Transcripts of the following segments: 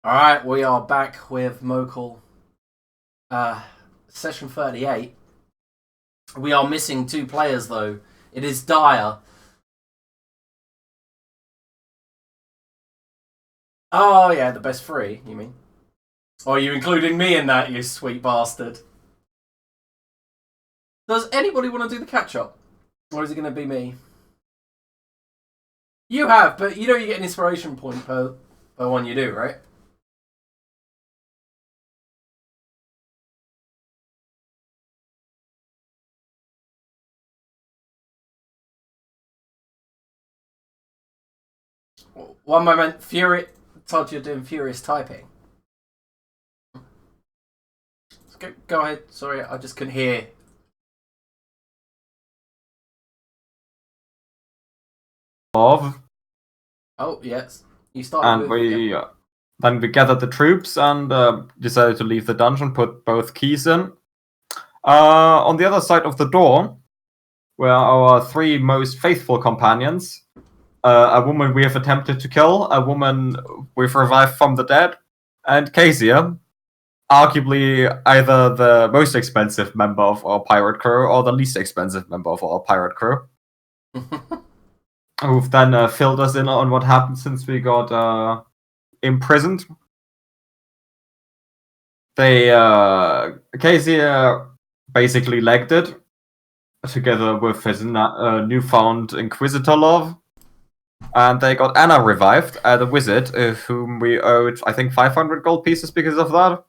Alright, we are back with Mokhul. Session 38. We are missing two players though. It is dire. Oh yeah, the best three, you mean? Or are you including me in that, you sweet bastard? Does anybody want to do the catch-up? Or is it going to be me? You have, but you know you get an inspiration point per one you do, right? One moment, Todd, you're doing furious typing. Go ahead. Sorry, I just couldn't hear. Of Oh yes, you started. And then we gathered the troops and decided to leave the dungeon. Put both keys in. On the other side of the door were our three most faithful companions. A woman we have attempted to kill, a woman we've revived from the dead, and Kezia, arguably either the most expensive member of our pirate crew or the least expensive member of our pirate crew. Who've then filled us in on what happened since we got imprisoned. Kezia basically legged it, together with his newfound Inquisitor love. And they got Anna revived, the wizard, whom we owed, I think, 500 gold pieces because of that.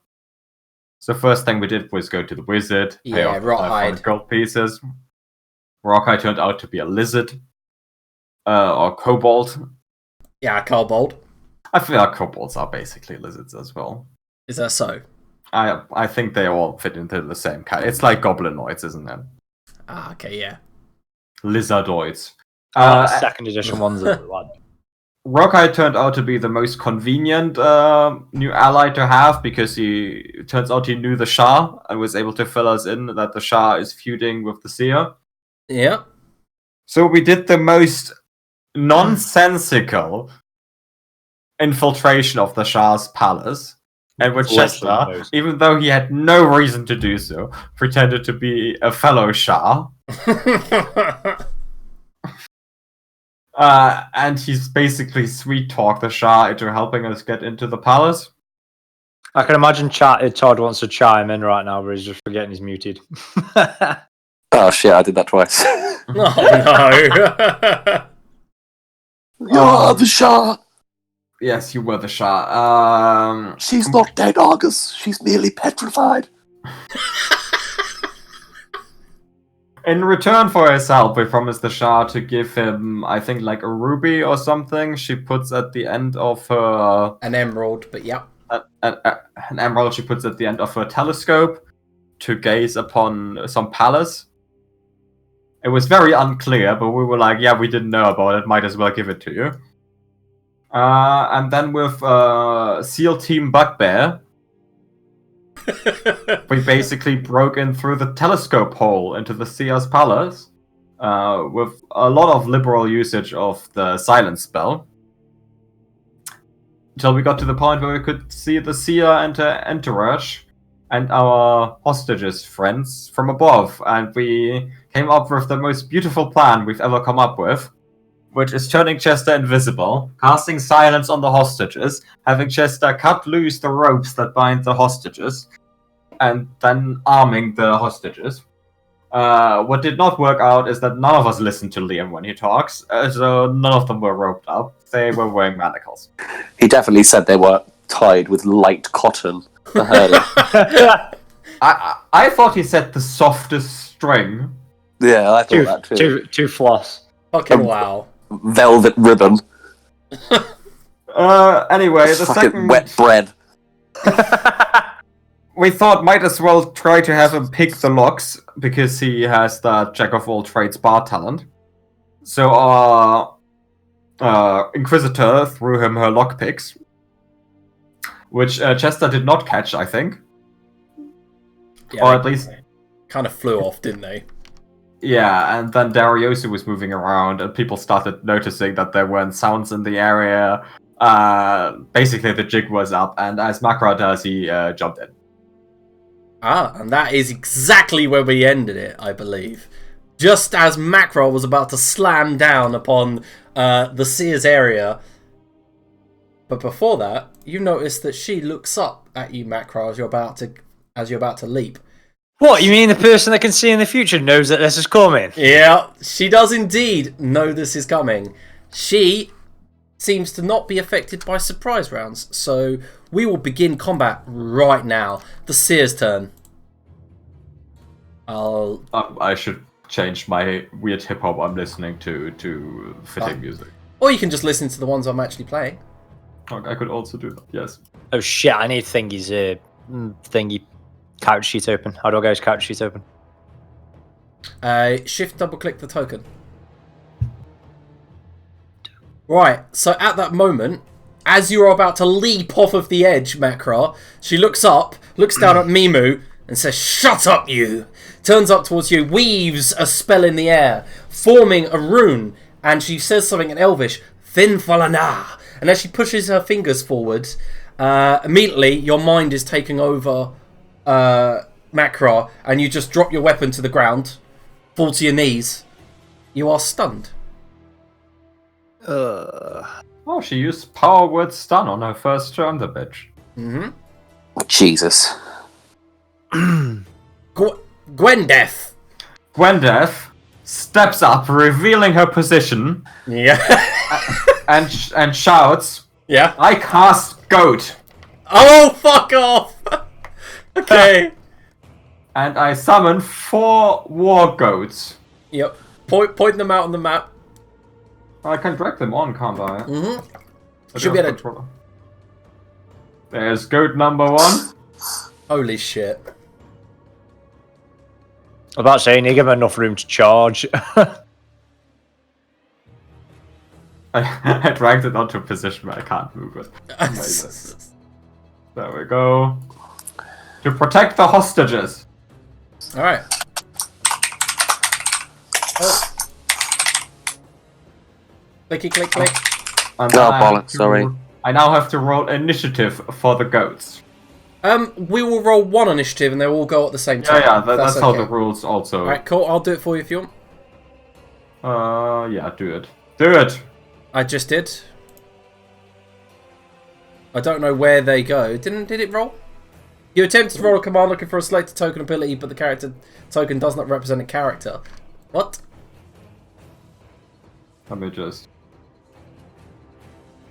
So first thing we did was go to the wizard, pay off 500 gold pieces. Rockeye turned out to be a lizard. Or kobold. Yeah, kobold. I feel like kobolds are basically lizards as well. Is that so? I think they all fit into the same kind. It's like goblinoids, isn't it? Ah, okay, yeah. Lizardoids. Second edition ones are like. Rockeye turned out to be the most convenient new ally to have because he turns out he knew the Shah and was able to fill us in that the Shah is feuding with the Seer. Yeah. So we did the most nonsensical infiltration of the Shah's palace, and with Chester, even though he had no reason to do so, pretended to be a fellow Shah. And he's basically sweet-talked the Shah into helping us get into the palace. I can imagine Todd wants to chime in right now, but he's just forgetting he's muted. Oh shit, I did that twice. Oh no. You're the Shah! Yes, you were the Shah. She's not dead, Argus. She's merely petrified. In return for his help, we promised the Shah to give him, I think, like a ruby or something. She puts at the end of her... An emerald, but yeah. An emerald she puts at the end of her telescope to gaze upon some palace. It was very unclear, but we were like, yeah, we didn't know about it, might as well give it to you. And then with SEAL Team Bugbear, we basically broke in through the telescope hole into the Seer's palace with a lot of liberal usage of the silence spell. Until we got to the point where we could see the Seer enter entourage and our hostages friends from above, and we came up with the most beautiful plan we've ever come up with, which is turning Chester invisible, casting silence on the hostages, having Chester cut loose the ropes that bind the hostages, and then arming the hostages. What did not work out is that none of us listened to Liam when he talks, so none of them were roped up. They were wearing manacles. He definitely said they were tied with light cotton. I heard it. I thought he said the softest string. Yeah, I thought that too. Two floss. Fucking wow. Velvet ribbon. Anyway, the fucking second... wet bread. We thought might as well try to have him pick the locks, because he has that jack-of-all-trades bar talent. So our Inquisitor threw him her lockpicks, which Chester did not catch, I think. Yeah, or at least... kind of flew off, didn't they? Yeah, and then Dariosu was moving around, and people started noticing that there weren't sounds in the area. basically the jig was up, and as Makra does, he jumped in. Ah, and that is exactly where we ended it, I believe. Just as Macro was about to slam down upon the Seer's area. But before that, you notice that she looks up at you, Macro, as you're about to leap. What, you mean the person that can see in the future knows that this is coming? Yeah, she does indeed know this is coming. She seems to not be affected by surprise rounds, so we will begin combat right now. The Seer's turn. I should change my weird hip hop I'm listening to fitting music. Or you can just listen to the ones I'm actually playing. I could also do that. Yes. Oh shit! I need Thingy's thingy couch sheet open. How do I get his couch sheet open? Shift double click the token. Right, so at that moment, as you're about to leap off of the edge, Makra, she looks up, looks down at Mimu, and says, "Shut up, you!" Turns up towards you, weaves a spell in the air, forming a rune, and she says something in Elvish, "Fin falana." And as she pushes her fingers forward, immediately your mind is taking over Makra, and you just drop your weapon to the ground, fall to your knees. You are stunned. Oh, she used power word stun on her first turn, the bitch. Mm-hmm. Jesus. Gwendeth. Gwendeth steps up, revealing her position, Yeah. and shouts, Yeah. "I cast goat, Oh, fuck off. Okay. and I summon 4 war goats." Yep. Point them out on the map. I can drag them on, can't I? Mm-hmm. Should be able to... There's goat number 1. Holy shit. I'm about to say, you give him enough room to charge. I dragged it onto a position where I can't move it. Amazing. There we go. To protect the hostages. Alright. Oh. Clicky click click. And Oh, I have bollocks, to- sorry. I now have to roll initiative for the goats. We will roll one initiative and they will all go at the same time. Yeah, that's how okay. the rules also. Alright, cool. I'll do it for you if you want. Yeah, do it. Do it! I just did. I don't know where they go. Did it roll? You attempted to roll a command looking for a selected token ability, but the character token does not represent a character. What? Let me just...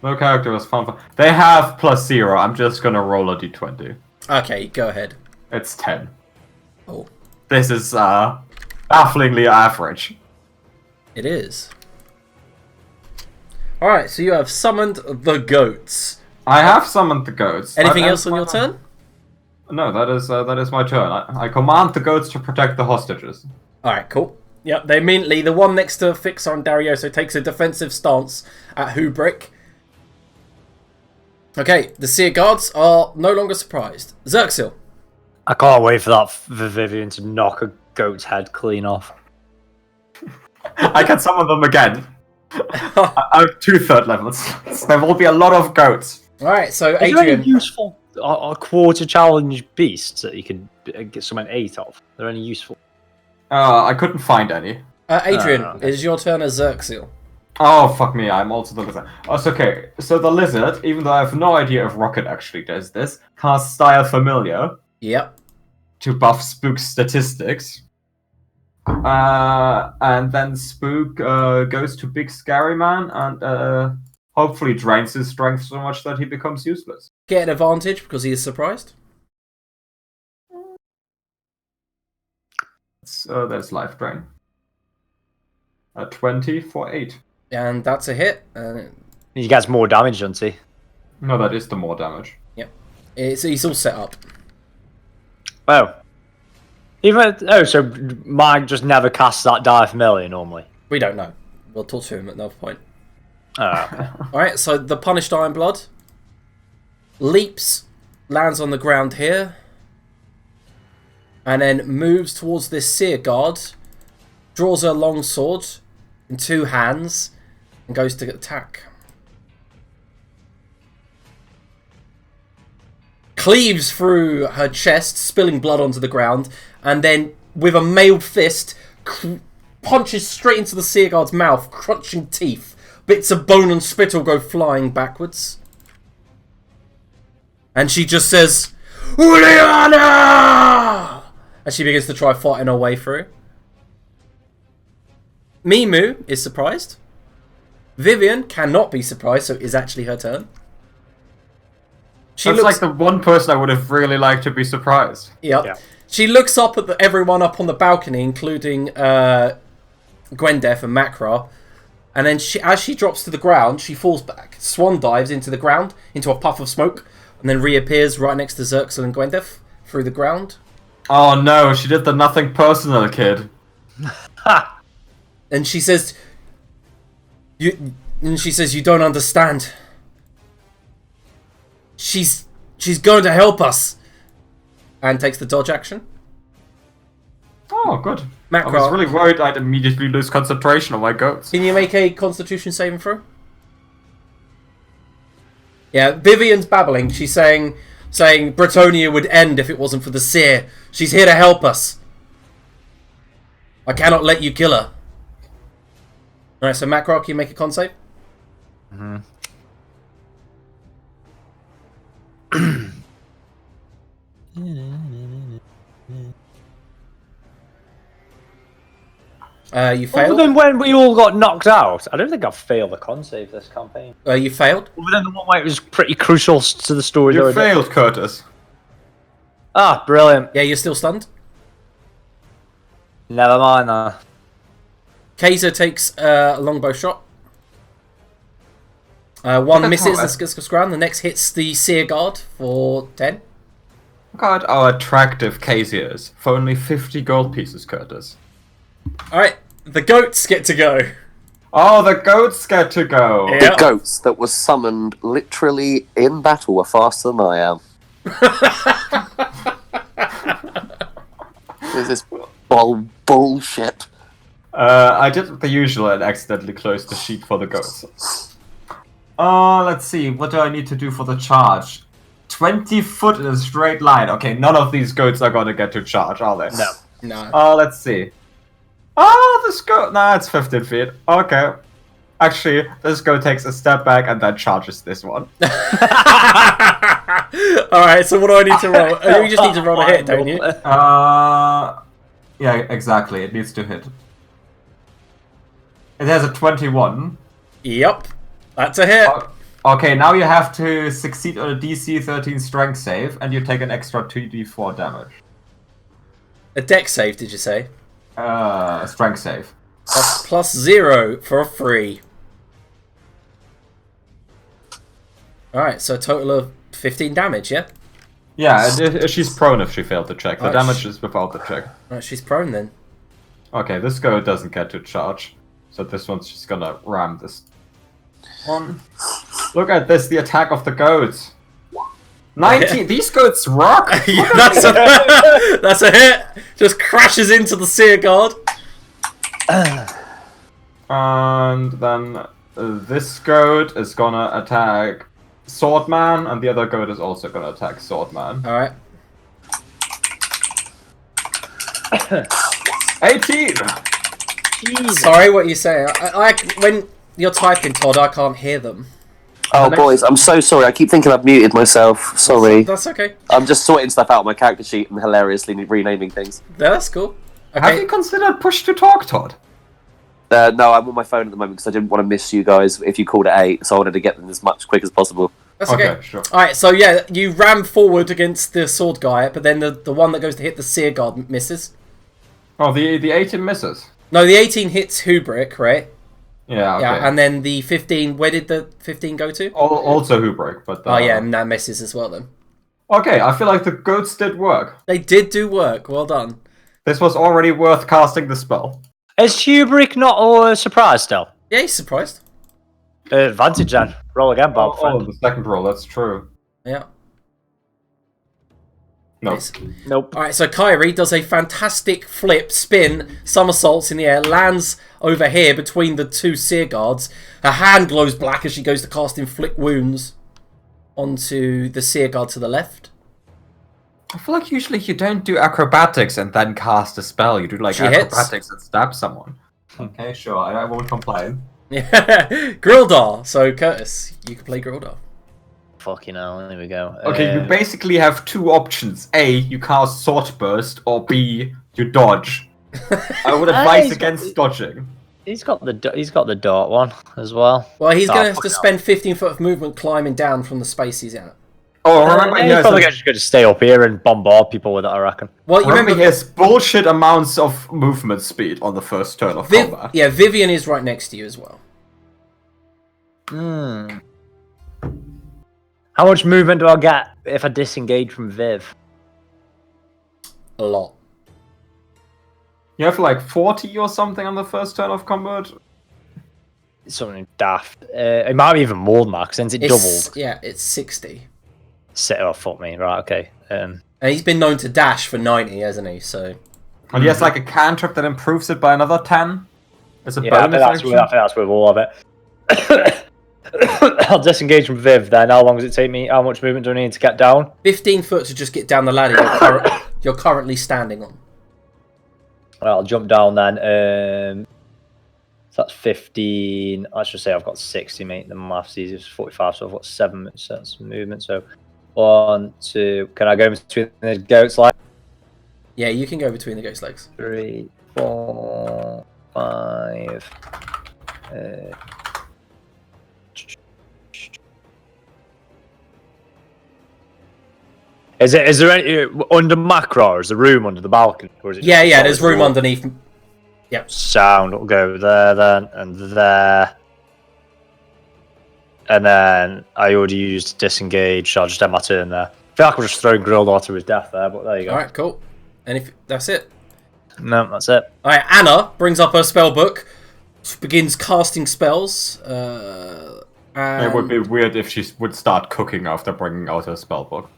No character was found. They have +0. I'm just gonna roll a d20. Okay, go ahead. It's 10. Oh, This is bafflingly average. it is. Alright, so you have summoned the goats. I have summoned the goats. Anything That else ends on your my turn? No, that is my turn. I command the goats to protect the hostages. Alright, cool. Yep, they immediately, the one next to Fixer and Darioso takes a defensive stance at Hubrick. Okay, the Seer guards are no longer surprised. Xerxil. I can't wait for that for Vivian to knock a goat's head clean off. I can summon them again. I have 2 third levels. So there will be a lot of goats. Alright, so Is there Adrian. any useful quarter challenge beasts that you can get someone 8 of? Are there any useful? I couldn't find any. Adrian, okay. it is your turn as Xerxil. Oh, fuck me, I'm also the lizard. Oh, it's okay. So the lizard, even though I have no idea if Rocket actually does this, casts Style Familiar Yep. to buff Spook's statistics. And then Spook goes to Big Scary Man and hopefully drains his strength so much that he becomes useless. Get an advantage because he is surprised. There's Life Drain. 20 for 8. And that's a hit. He gets more damage, doesn't he? No, that is the more damage. He's all set up. Oh. So Mag just never casts that die familiar normally. We don't know. We'll talk to him at another point. Okay. Alright, so the punished Iron Blood leaps, lands on the ground here, and then moves towards this Seer guard, draws a long sword in 2 hands, and goes to attack. cleaves through her chest, spilling blood onto the ground, and then with a mailed fist punches straight into the Seer Guard's mouth, crunching teeth. Bits of bone and spittle go flying backwards. And she just says, Uliana! As she begins to try fighting her way through. Mimu is surprised. Vivian cannot be surprised, so it is actually her turn. That's like the one person I would have really liked to be surprised. Yep. Yeah. She looks up at everyone up on the balcony, including Gwendef and Makra. And then as she drops to the ground, she falls back, swan dives into the ground, into a puff of smoke, and then reappears right next to Xerxel and Gwendef through the ground. Oh no, she did the nothing personal, kid. And she says, "You don't understand. She's going to help us." And takes the dodge action. Oh, good. Makra, I was really worried I'd immediately lose concentration on my goats. can you make a Constitution saving throw? Yeah, Vivian's babbling. She's saying Bretonia would end if it wasn't for the Seer. She's here to help us. I cannot let you kill her. Alright, so Makra, can you make a con save? You Other failed? than when we all got knocked out, I don't think I've failed the con save this campaign. You failed? Other than the one where it was pretty crucial to the story. You failed, Curtis. Ah, brilliant. Yeah, you're still stunned? Never mind that. Kaiser takes a longbow shot. One misses how- the Skiskus ground. The next hits the Seer Guard for 10. Look at how attractive Casey is. For only 50 gold pieces, Curtis. Alright, the goats get to go. Oh, the goats get to go! Yeah. The Yep. goats that were summoned literally in battle were faster than I am. This is bullshit. I did the usual and accidentally closed the sheet for the goats. Let's see. What do I need to do for the charge? 20 foot in a straight line. Okay, none of these goats are gonna get to charge, are they? No. No. Let's see. Oh, this goat. Nah, it's 15 feet. Okay. Actually, this goat takes a step back and then charges this one. Alright, so what do I need to roll? You just need to roll a hit, don't you? Yeah, exactly. It needs to hit. It has a 21. Yep. That's a hit. Okay, now you have to succeed on a DC 13 strength save, and you take an extra 2d4 damage. A deck save, did you say? Strength save. Plus 0 for a 3. Alright, so a total of 15 damage, yeah? Yeah, and she's prone if she failed the check. The Oh, damage is without the check. Right, she's prone then. Okay, this goat doesn't get to charge, so this one's just gonna ram this one. Look at this, the attack of the goats. 19! These goats rock! that's a hit! Just crashes into the Seer Guard. And then this goat is gonna attack Swordman, and the other goat is also gonna attack Swordman. Alright. 18! Sorry, what are you saying? When you're typing, Todd, I can't hear them. Oh, boys, I'm so sorry. I keep thinking I've muted myself. Sorry. That's okay. I'm just sorting stuff out on my character sheet and hilariously renaming things. That's cool. Have Okay. you considered push to talk, Todd? No, I'm on my phone at the moment because I didn't want to miss you guys if you called at 8, so I wanted to get them as much quick as possible. That's okay. Okay, sure. Alright, so yeah, you ram forward against the sword guy, but then the one that goes to hit the Seer Guard misses. Oh, the 18 misses. No, the 18 hits Hubrick, right? Yeah, okay. Yeah, and then the 15, where did the 15 go to? Also Hubrick, but... Oh yeah, and that misses as well then. Okay, I feel like the goats did work. They did do work, well done. This was already worth casting the spell. Is Hubrick not surprised still? Yeah, he's surprised. Advantage then. Roll again, Bob. Oh, the second roll, that's true. Yeah. No. Nice. Nope. Alright, so Kyrie does a fantastic flip, spin, somersaults in the air, lands over here between the two Seer Guards. Her hand glows black as she goes to cast Inflict Wounds onto the Seer Guard to the left. I feel like usually you don't do acrobatics and then cast a spell. You do like She hits. acrobatics and stab someone. Okay, sure. I won't complain. Yeah, Grildar. So Curtis, you can play Grildar. Fucking hell, there we go. Okay, you basically have two options. A, you cast Sword Burst, or B, you dodge. I would advise he's got against dodging. He's got the dart one as well. Well, he's Oh, going to have to fucking spend 15 foot of movement climbing down from the space he's at. Oh, remember he he's has, probably just going to stay up here and bombard people with it, I reckon. Well, you remember remember he has bullshit amounts of movement speed on the first turn of combat. yeah, Vivian is right next to you as well. Hmm. How much movement do I get if I disengage from Viv? A lot. You have like 40 or something on the first turn of combat? Something daft. It might be even more than that, 'cause since it doubled. Yeah, it's 60. Oh, fuck me. Right, okay. And he's been known to dash for 90, hasn't he? So. And he has like a cantrip that improves it by another 10? As a Yeah, I think bonus action? that's with all of it. I'll disengage from Viv then. How long does it take me? How much movement do I need to get down? 15 foot to just get down the ladder you're currently standing on. Well, I'll jump down then. So that's 15. I should say I've got 60, mate. The math's easy. It's 45, so I've got 7 sets of movement. So 1, 2. Can I go between the goats like? Yeah, you can go between the ghost legs. 3, 4, 5. Is there any under macro? Or is there room under the balcony? Or is it Yeah, just there's room underneath. Yep. Sound. We'll go there then, and there. And then I already used disengage, so I'll just end my turn there. I feel like I'm just throwing Grildar to his death there, but there you go. Alright, cool. And if that's it. No, that's it. Alright, Anna brings up her spell book, begins casting spells. It would be weird if she would start cooking after bringing out her spellbook.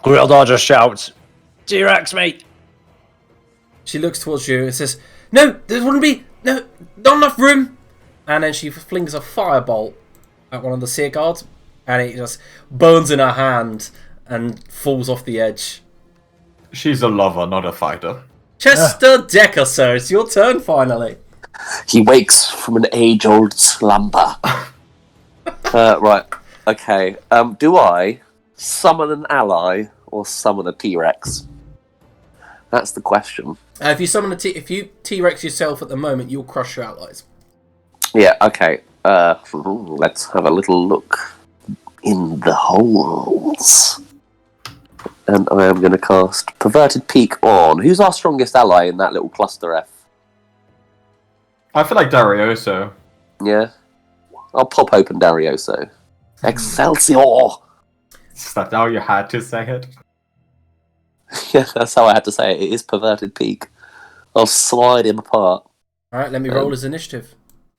Grildar just shouts, T-Rex, mate! She looks towards you and says, "No, there wouldn't be not enough room." And then she flings a firebolt at one of the Seer guards, and it just burns in her hand and falls off the edge. She's a lover, not a fighter. Chester Decker, sir, it's your turn finally. He wakes from an age-old slumber. Right. Okay. Do I summon an ally or summon a T-Rex? That's the question. If you summon if you T-Rex yourself at the moment, you'll crush your allies. Yeah. Okay. Let's have a little look in the holes. And I am going to cast Perverted Peak on. Who's our strongest ally in that little cluster F? I feel like Darioso. Yeah. I'll pop open Darioso. Excelsior! Is that how you had to say it? Yeah, that's how I had to say it. It is Perverted Peak. I'll slide him apart. Alright, let me roll his initiative.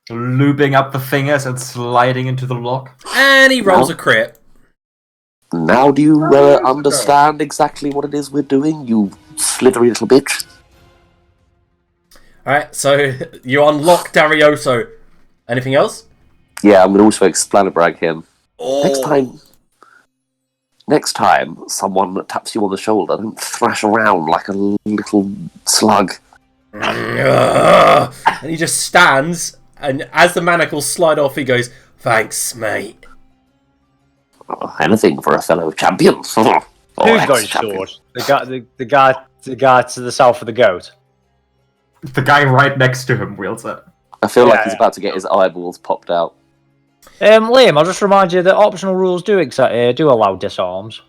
Looping up the fingers and sliding into the lock. And he rolls a crit. Now do you understand exactly what it is we're doing, you slithery little bitch? Alright, so you unlock Darioso. Anything else? Yeah, I'm going to also explain him. Oh. Next time someone taps you on the shoulder, don't thrash around like a little slug. And he just stands, and as the manacles slide off, he goes, "Thanks, mate." Anything for a fellow champion. Who's got his sword? The guy to the south of the goat. The guy right next to him wields it. I feel like he's about to get his eyeballs popped out. Liam, I'll just remind you that optional rules do allow disarms.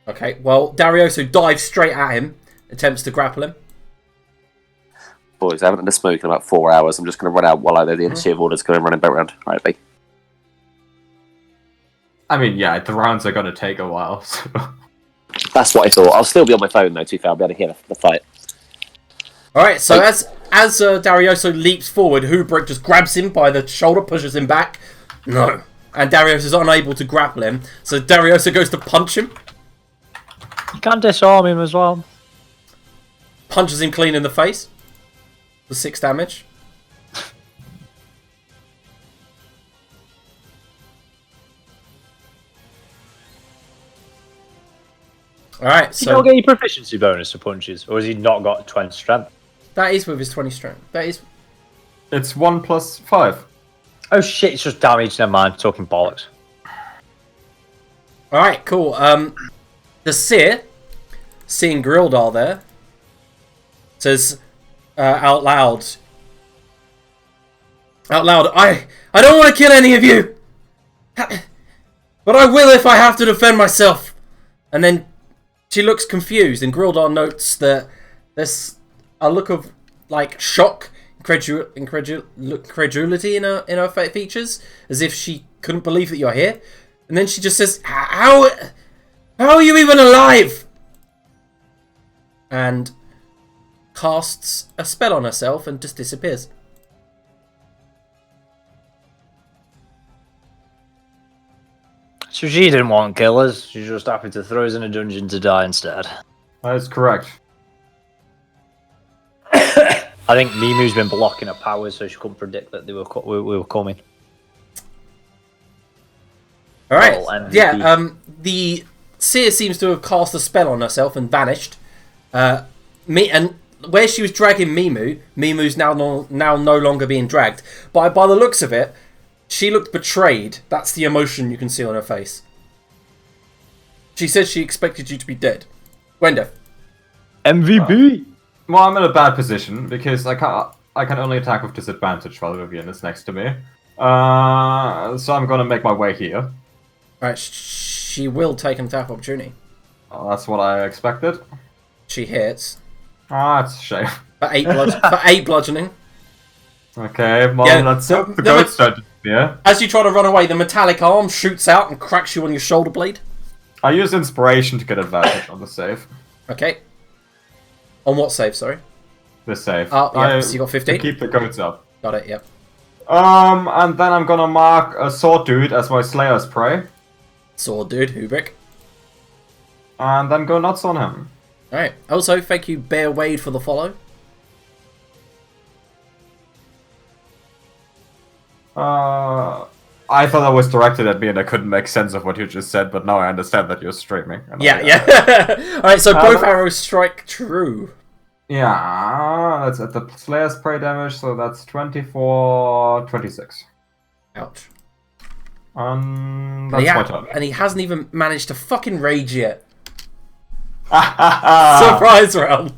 Okay, well, Darioso dives straight at him, attempts to grapple him. Boys, I haven't had a smoke in about 4 hours. I'm just going to run out while I know the initiative order's going running back around. Alright, bye. I mean, yeah, the rounds are going to take a while. So. That's what I thought. I'll still be on my phone, though, to be fair. I'll be able to hear the fight. Alright, so as Darioso leaps forward, Hubrick just grabs him by the shoulder, pushes him back. No. And Darius is unable to grapple him, so Darioso goes to punch him. You can disarm him as well. Punches him clean in the face. For 6 damage. Alright, Does he not so get your proficiency bonus to punches, or has he not got 20 strength? that is with his 20 strength. That is... It's 1 plus 5. Oh shit, it's just damage, never mind, talking bollocks. Alright, cool. The Seer, seeing Grildar there, says out loud, I don't want to kill any of you! But I will if I have to defend myself! And then she looks confused, and Grildar notes that there's a look of, like, shock, incredulity in her features, as if she couldn't believe that you're here. And then she just says, How are you even alive? And casts a spell on herself and just disappears. So she didn't want killers, she's just happy to throw us in a dungeon to die instead. That is correct. I think Mimu's been blocking her powers, so she couldn't predict that we were coming. Alright, Well, MVP. yeah, the Seer seems to have cast a spell on herself and vanished. And where she was dragging Mimu's now no longer being dragged. By the looks of it, she looked betrayed. That's the emotion you can see on her face. She said she expected you to be dead. Gwenda. MVP! Well, I'm in a bad position because I can only attack with disadvantage while Vivian is next to me. So I'm gonna make my way here. Alright, she will take an attack opportunity. Oh, that's what I expected. She hits. Ah, it's a shame. For 8 bludgeoning. Okay, well, Yeah, let's so hope the the- goats don't disappear. As you try to run away, the metallic arm shoots out and cracks you on your shoulder blade. I use inspiration to get advantage on the save. Okay. On what save, sorry? This save. Oh, yeah, so you got 15? To keep the goats up. Got it, yep. And then I'm gonna mark a sword dude as my Slayer's prey. Sword dude, Hubrick. And then go nuts on him. Alright. Also, thank you, Bear Wade, for the follow. I thought that was directed at me and I couldn't make sense of what you just said, but now I understand that you're streaming. And Yeah. Alright, so both arrows strike true. Yeah, that's at the Slayer's prey damage, so that's 24, 26. Ouch. That's And my turn. and he hasn't even managed to fucking rage yet. Ah. Surprise round.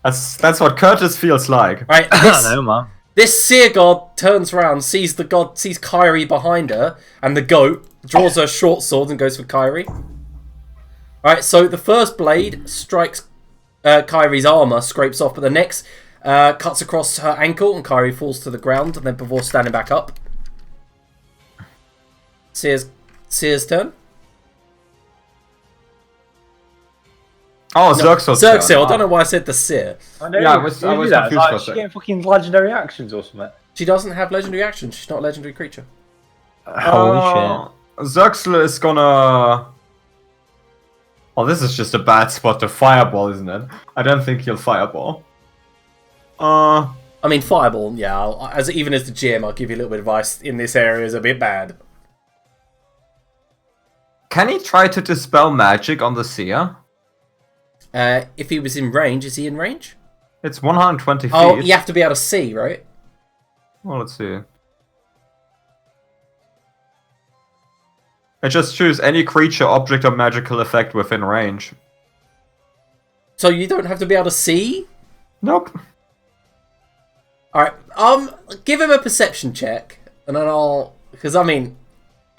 That's what Curtis feels like. Right, I know, man. this Seer god turns around, sees Kyrie behind her, and the goat draws her short sword and goes for Kyrie. Alright, so the first blade strikes Kyrie's armor, scrapes off, but the next cuts across her ankle, and Kyrie falls to the ground, and then before standing back up. Seer's turn. Oh, Zerxil's turn. Zerxil, I don't know why I said the Seer. I know, Yeah, I was that. confused for a Like, she's second. getting fucking legendary actions or something. She doesn't have legendary actions, she's not a legendary creature. Holy shit. Zerxil is gonna... Oh, this is just a bad spot to fireball, isn't it? I don't think he'll fireball. I mean, Fireball, yeah, even as the GM, I'll give you a little bit of advice in this area is a bit bad. Can he try to dispel magic on the Seer? If he was in range, is he in range? It's 120 feet. Oh, you have to be able to see, right? Well, let's see. I just choose any creature, object, or magical effect within range. So you don't have to be able to see? Nope. Alright, give him a perception check, and then because I mean,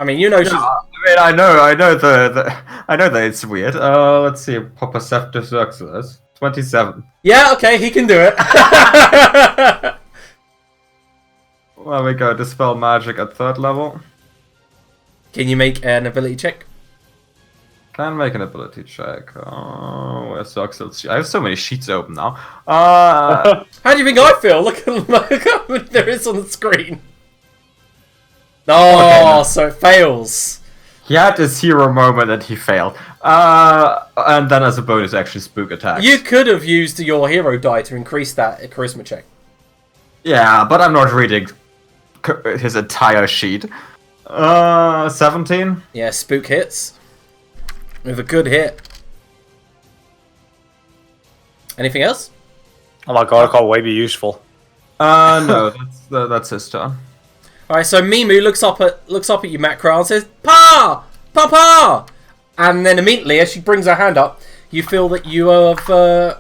you know she's... I know that it's weird. Let's see, what perceptive Zerxil is. 27. Yeah, okay, he can do it. There we go, dispel magic at 3rd level. Can you make an ability check? Can make an ability check. Oh, where's Zerxil's sheet? I have so many sheets open now. How do you think I feel? Look how many there is on the screen. Oh, so it fails. He had his hero moment and he failed. And then as a bonus, actually spook attacks. You could have used your hero die to increase that charisma check. Yeah, but I'm not reading his entire sheet. 17? Yeah, spook hits. With a good hit. Anything else? Oh my god, I can't wait be useful. No, that's his turn. Alright, so Mimu looks up at you, Macro, and says, Pa! Papa! And then immediately, as she brings her hand up, you feel that you have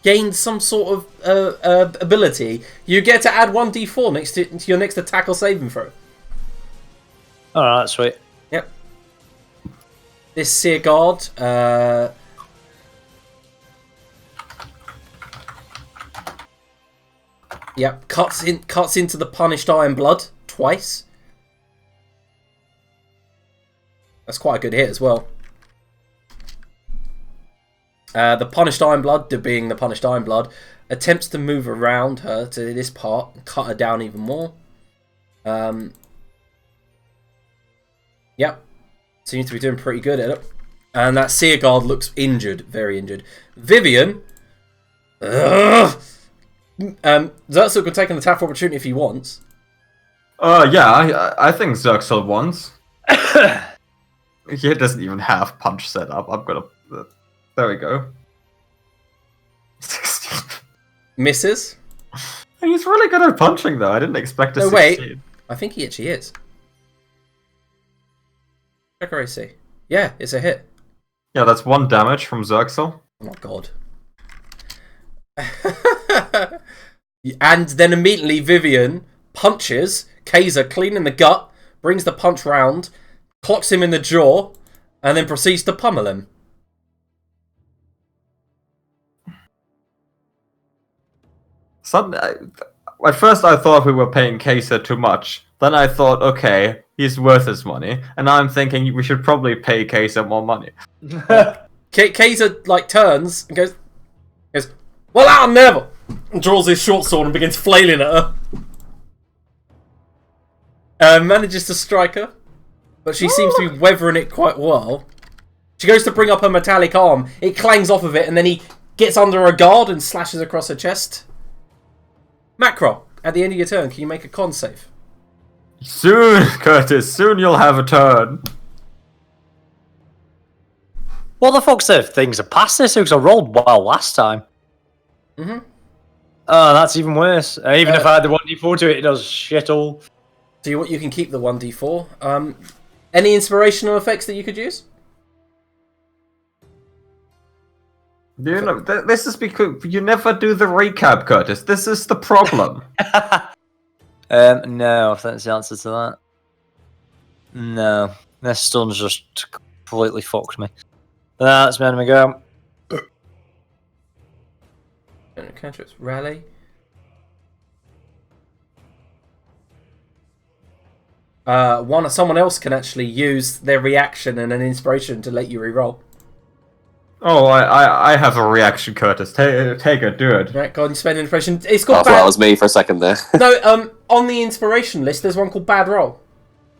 gained some sort of ability. You get to add 1d4 to your next attack or saving throw. Alright, sweet. Yep. This Seer Guard, yep, cuts into the punished Iron Blood twice. That's quite a good hit as well. The punished Iron Blood, being the punished Iron Blood, attempts to move around her to this part and cut her down even more. Yep, seems to be doing pretty good at it. And that Seer Guard looks injured, very injured. Vivian, Zerxel can take an attack of opportunity if he wants. Yeah, I think Zerxel wants. He doesn't even have punch set up. I'm gonna. There we go. 16. Misses. He's really good at punching, though. I didn't expect to No, succeed. wait. I think he actually is. Check her AC. Yeah, it's a hit. Yeah, that's 1 damage from Zerxel. Oh my god. And then immediately Vivian punches Kaiser clean in the gut, brings the punch round, clocks him in the jaw, and then proceeds to pummel him. At first I thought we were paying Kaiser too much. Then I thought, okay, he's worth his money. And now I'm thinking we should probably pay Kaiser more money. Kaiser like turns and goes, well, I'll never! And draws his short sword and begins flailing at her. Manages to strike her, but she seems to be weathering it quite well. She goes to bring up her metallic arm. It clangs off of it, and then he gets under her guard and slashes across her chest. Macro, at the end of your turn, can you make a con save? Soon, Curtis, soon you'll have a turn. What the fuck's the things that past this? Because I rolled well last time. Mm-hmm. Oh, that's even worse. Even if I had the 1d4 to it, it does shit all. So you can keep the 1d4. Any inspirational effects that you could use? You know, this is because you never do the recap, Curtis. This is the problem. No, if that's the answer to that. No. This stun's just completely fucked me. That's made me go. Cantrips. Rally. Someone else can actually use their reaction and an inspiration to let you reroll. Oh, I have a reaction, Curtis. Take it, do it. Right, go on, spend an inspiration. It's I called thought that was me for a second there. No, on the inspiration list, there's one called Bad Roll.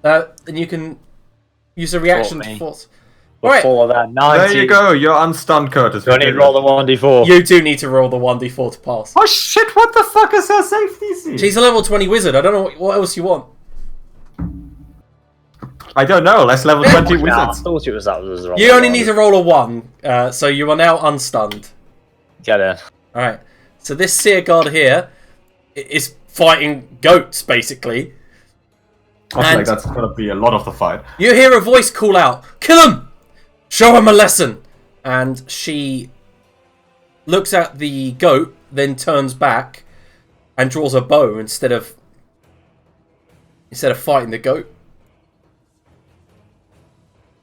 And you can use a reaction to force. Alright. Before that, 19. There you go, you're unstunned, Curtis. Do I need to roll the 1d4? You do need to roll the 1d4 to pass. Oh shit, what the fuck is her safety DC? She's a level 20 wizard. I don't know what else you want. I don't know, let's level 20 Nah, I wizards. thought it was that was the wrong You only one. need to roll a 1, so you are now unstunned. Get in. Alright, so this Seer Guard here is fighting goats, basically. I feel like that's gonna be a lot of the fight. You hear a voice call out, "Kill him! Show him a lesson!" And she looks at the goat, then turns back and draws a bow instead of fighting the goat.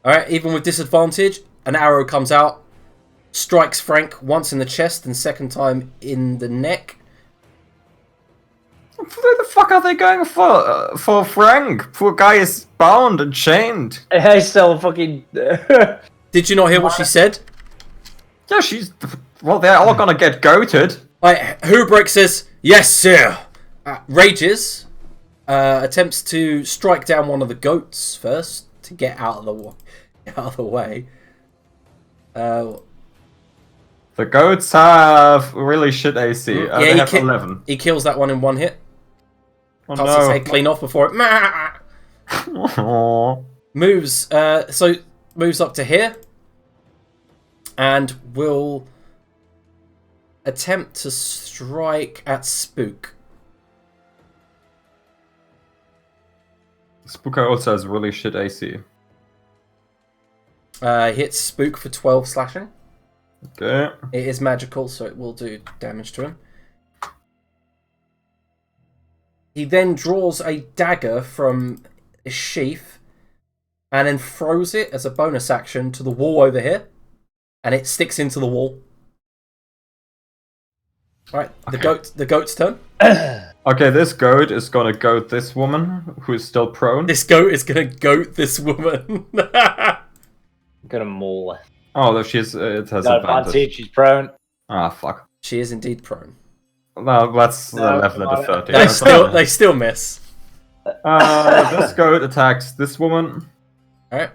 Alright, even with disadvantage, an arrow comes out, strikes Frank once in the chest and second time in the neck. Who the fuck are they going for Frank? Poor guy is bound and chained. I still fucking. Did you not hear what she said? Yeah, well, they're all gonna get goated. Hubrick says, "Yes, sir." Rages, attempts to strike down one of the goats first to get out of the way. The goats have really shit AC. They have 11. He kills that one in one hit. Oh Cuts his head clean off before it no. moves. Moves up to here, and will attempt to strike at Spook. Spooker also has really shit AC. Hits Spook for 12 slashing. Okay. It is magical, so it will do damage to him. He then draws a dagger from a sheath and then throws it as a bonus action to the wall over here. And it sticks into the wall. Alright, the goat's turn. Okay, this goat is gonna goat this woman who is still prone. This goat is gonna goat this woman. Gonna maul her. Oh, though it has No advantage. advantage, she's prone. Ah, fuck. She is indeed prone. No, let's No, level it come to on. 30. They still miss. This goat attacks this woman. Alright.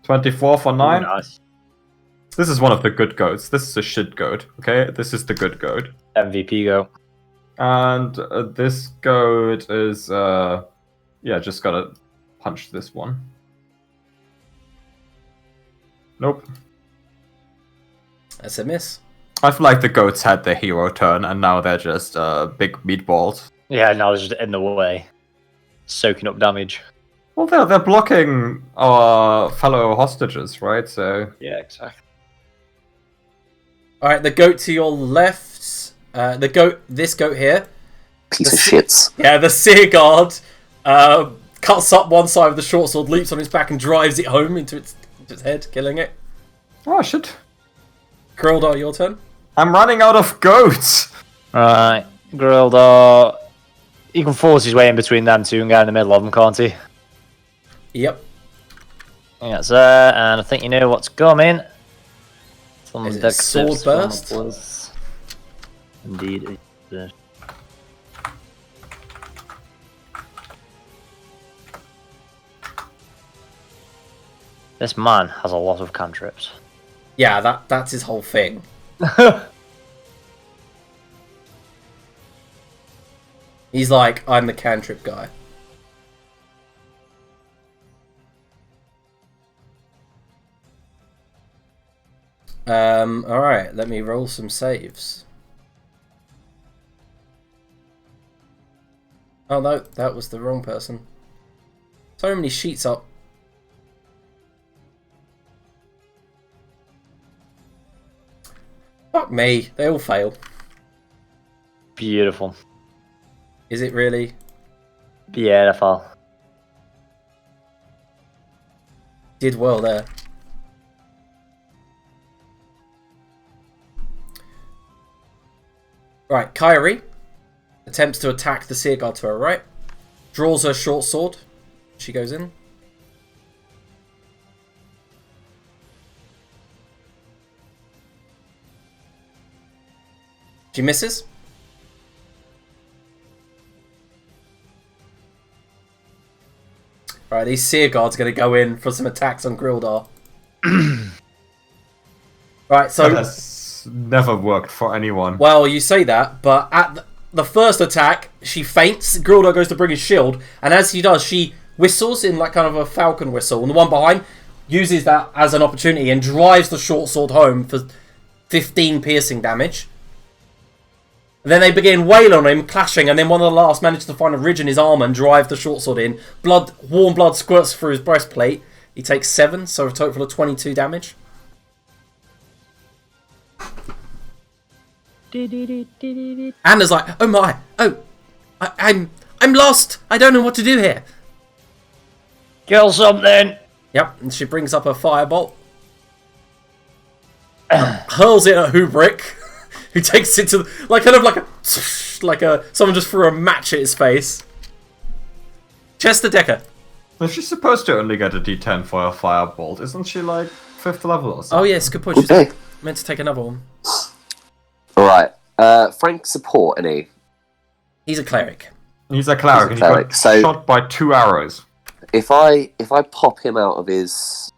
24 for 9. Nice. This is one of the good goats. This is a shit goat, okay? This is the good goat. MVP go. And this goat is, just gotta punch this one. Nope. That's a miss. I feel like the goats had their hero turn, and now they're just big meatballs. Yeah, now they're just in the way. Soaking up damage. Well, they're blocking our fellow hostages, right? So Yeah, exactly. Alright, the goat to your left. This goat here. Piece of shits. Yeah, the Seer guard cuts up one side of the short sword, leaps on its back, and drives it home into its head, killing it. oh shit! Grildar, your turn. I'm running out of goats. Right, Grildar. He can force his way in between them two and get in the middle of them, can't he? Yep. Yeah, that's there, and I think you know what's coming. Some Is it deck sword tips from burst? us. Indeed. It is. This man has a lot of cantrips. Yeah, that's his whole thing. He's like, I'm the cantrip guy. Alright, let me roll some saves. Oh no, that was the wrong person. So many sheets up. Fuck me, they all fail. Beautiful. Is it really? Beautiful. Did well there. Right, Kyrie attempts to attack the Seer Guard to her right. Draws her short sword. She goes in. She misses. Right, these Seer Guards are going to go in for some attacks on Grildar. Right, so... That has never worked for anyone. Well, you say that, but at the first attack, she faints. Grildar goes to bring his shield, and as he does, she whistles in like kind of a falcon whistle, and the one behind uses that as an opportunity and drives the short sword home for 15 piercing damage. And then they begin wailing on him, clashing, and then one of the last manages to find a ridge in his armor and drive the short sword in. Warm blood squirts through his breastplate. He takes 7, so a total of 22 damage. Anna's like, oh my, I'm lost. I don't know what to do here. Kill something! Yep, and she brings up a firebolt, hurls it at Hubrick, who takes it to someone just threw a match at his face. Chester Decker. Well, she's supposed to only get a D10 for a firebolt, isn't she? Like 5th level or something. Oh yes, good point. Good She's day. meant to take another one. Alright. Frank support, any? He's a cleric. He's a cleric, He's a cleric, and he got so- shot by 2 arrows. If I pop him out of his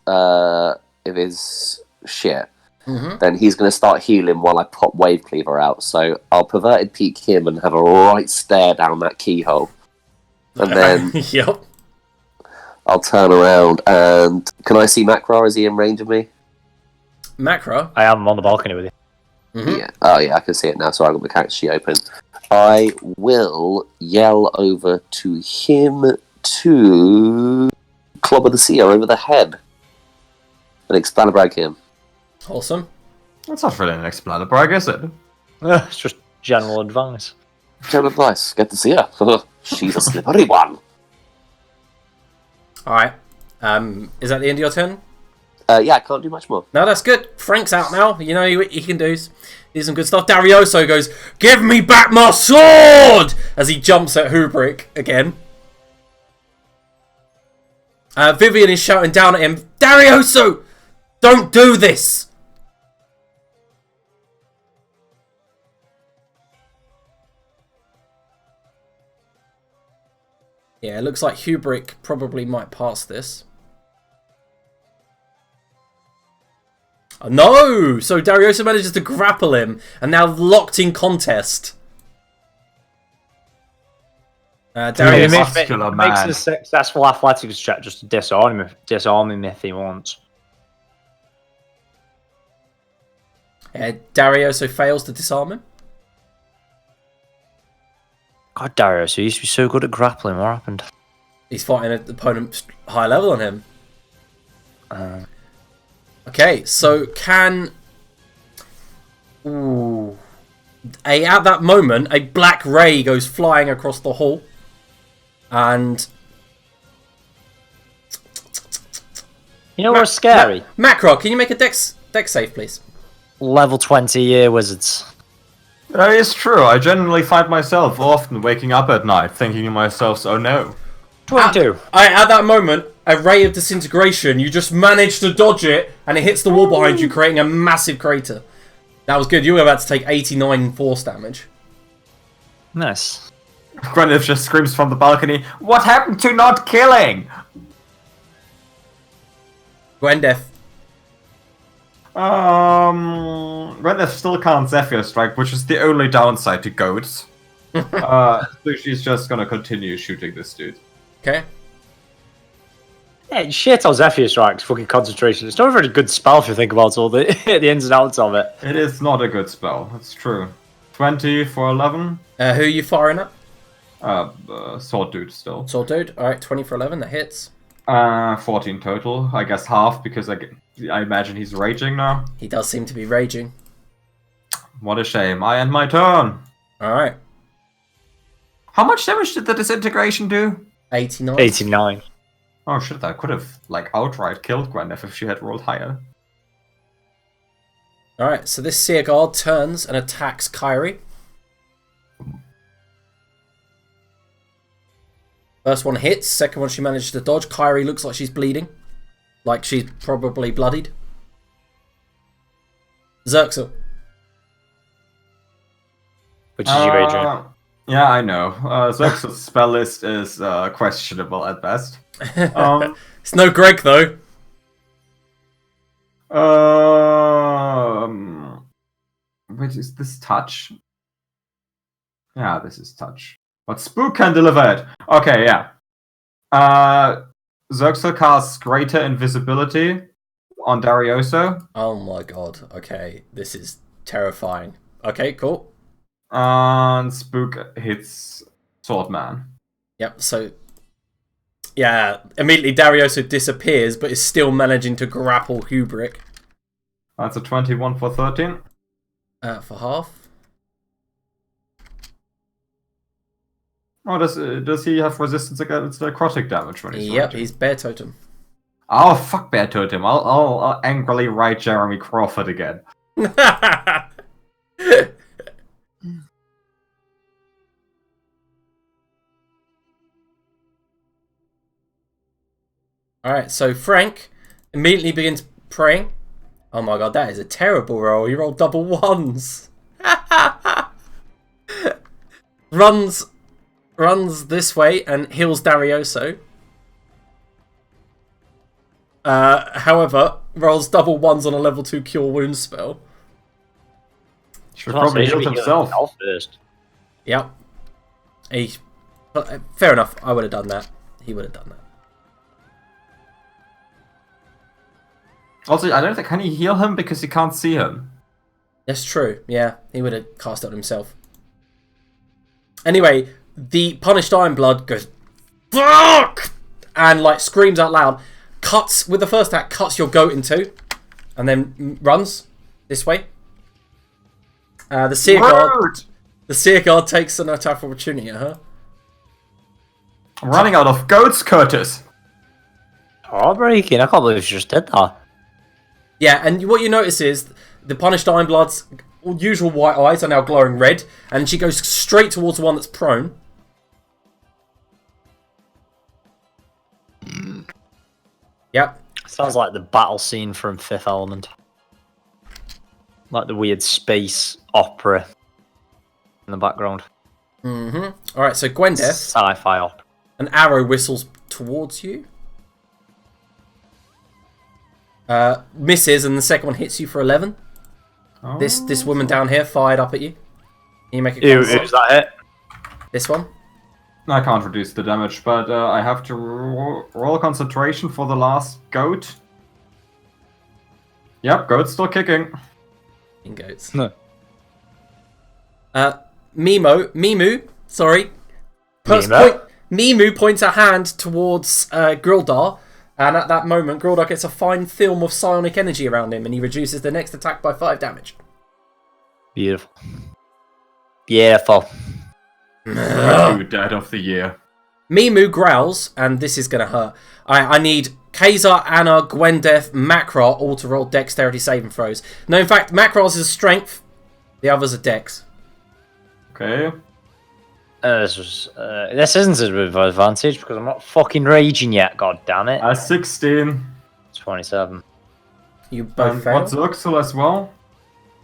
shit, then he's going to start healing while I pop Wave Cleaver out. So I'll perverted peek him and have a right stare down that keyhole, and then Yep. I'll turn around and can I see Macra? Is he in range of me? Macro. I am on the balcony with you. Mhm. Yeah. Oh, yeah, I can see it now. So I've got the character sheet open. I will yell over to him to clobber the Seer over the head and Excalibur him. Awesome. That's not really an Excalibur, is it? It's just general advice. General advice: get the Seer. She's a slippery one. Alright. Is that the end of your turn? Yeah, I can't do much more. No, that's good. Frank's out now. You know what he can do. Do some good stuff. Darioso goes, "Give me back my sword!" as he jumps at Hubrick again. Vivian is shouting down at him, "Darioso! Don't do this!" Yeah, it looks like Hubrick probably might pass this. No! So Darioso manages to grapple him, and now locked in contest. Darius, Muscular man. Makes a successful athletics check just to disarm him if he wants. Darioso fails to disarm him. God, Darius, you used to be so good at grappling. What happened? He's fighting an opponent high level on him. Okay, so can... Ooh. At that moment, a black ray goes flying across the hall. And... You know what's scary? Macro, can you make a dex save, please? Level 20 year wizards. That is true. I generally find myself often waking up at night thinking to myself, oh no. 22. At that moment, a ray of disintegration, you just manage to dodge it, and it hits the wall behind you, creating a massive crater. That was good. You were about to take 89 force damage. Nice. Gwyneth just screams from the balcony, "What happened to not killing?" Gwendeth. Gwyneth still can't Zephyr Strike, which is the only downside to goats. So she's just gonna continue shooting this dude. Okay. Yeah, shit on Zephyr Strike's fucking concentration. It's not a very good spell if you think about all the the ins and outs of it. It is not a good spell, that's true. 20 for 11. Who are you firing at? Sword dude still. Sword dude. Alright, 20 for 11. That hits. 14 total. I guess half because I imagine he's raging now. He does seem to be raging. What a shame. I end my turn. Alright. How much damage did the disintegration do? 89. 89. Oh shit, I could have like outright killed Gwyneth if she had rolled higher. Alright, so this Seer Guard turns and attacks Kyrie. First one hits, second one she manages to dodge. Kyrie looks like she's bleeding. Like she's probably bloodied. Xerxel. Which is you raging. Yeah, I know. Xerxes' spell list is questionable at best. It's no Greg though. Wait, is this touch? Yeah, this is touch. But Spook can deliver it. Okay, yeah. Xerxel casts Greater Invisibility on Darioso. Oh my god. Okay, this is terrifying. Okay, cool. And Spook hits Swordman. Yep, so... Yeah, immediately Darioso disappears, but is still managing to grapple Hubrick. That's a 21 for 13. For half. Oh, does he have resistance against necrotic damage when he's Yep, raging? he's Bear Totem. Oh, fuck Bear Totem. I'll angrily write Jeremy Crawford again. Alright, so Frank immediately begins praying. Oh my god, that is a terrible roll. You rolled double ones. Runs this way and heals Darioso. However, rolls double ones on a level 2 Cure Wounds spell. Should probably heal heal himself. first. Yep. Fair enough, I would have done that. He would have done that. Also, I don't think can he heal him because you can't see him. That's true. Yeah, he would have cast it on himself. Anyway, the punished Ironblood goes fuck and like screams out loud. Cuts with the first attack. Cuts your goat in two, and then runs this way. The Seer Guard. The Seer Guard takes an attack of opportunity at her. I'm running out of goats, Curtis. Heartbreaking. I can't believe she just did that. Yeah, and what you notice is the punished Ironblood's usual white eyes are now glowing red, and she goes straight towards the one that's prone. Yep. Sounds like the battle scene from Fifth Element. Like the weird space opera in the background. Mm-hmm. Alright, so Gwendeth, Sci-fi opera. an arrow whistles towards you. Misses, and the second one hits you for 11. Oh. This woman down here fired up at you. Can you make a Who's con save? that hit? This one? I can't reduce the damage, but I have to roll concentration for the last goat. Yep, goat's still kicking. In goats. No. Mimu, sorry. Mimu points her hand towards Grildar, and at that moment, Grildar gets a fine film of psionic energy around him, and he reduces the next attack by 5 damage. Beautiful. Beautiful. Two dead of the year. Mimu growls, and this is going to hurt. I need Kazar, Anna, Gwendeth, Makra all to roll dexterity saving throws. No, in fact, Makra's is strength. The others are dex. Okay. This isn't a bit of an advantage because I'm not fucking raging yet. God damn it. 16. 27. You both fail. What's Uxul as well?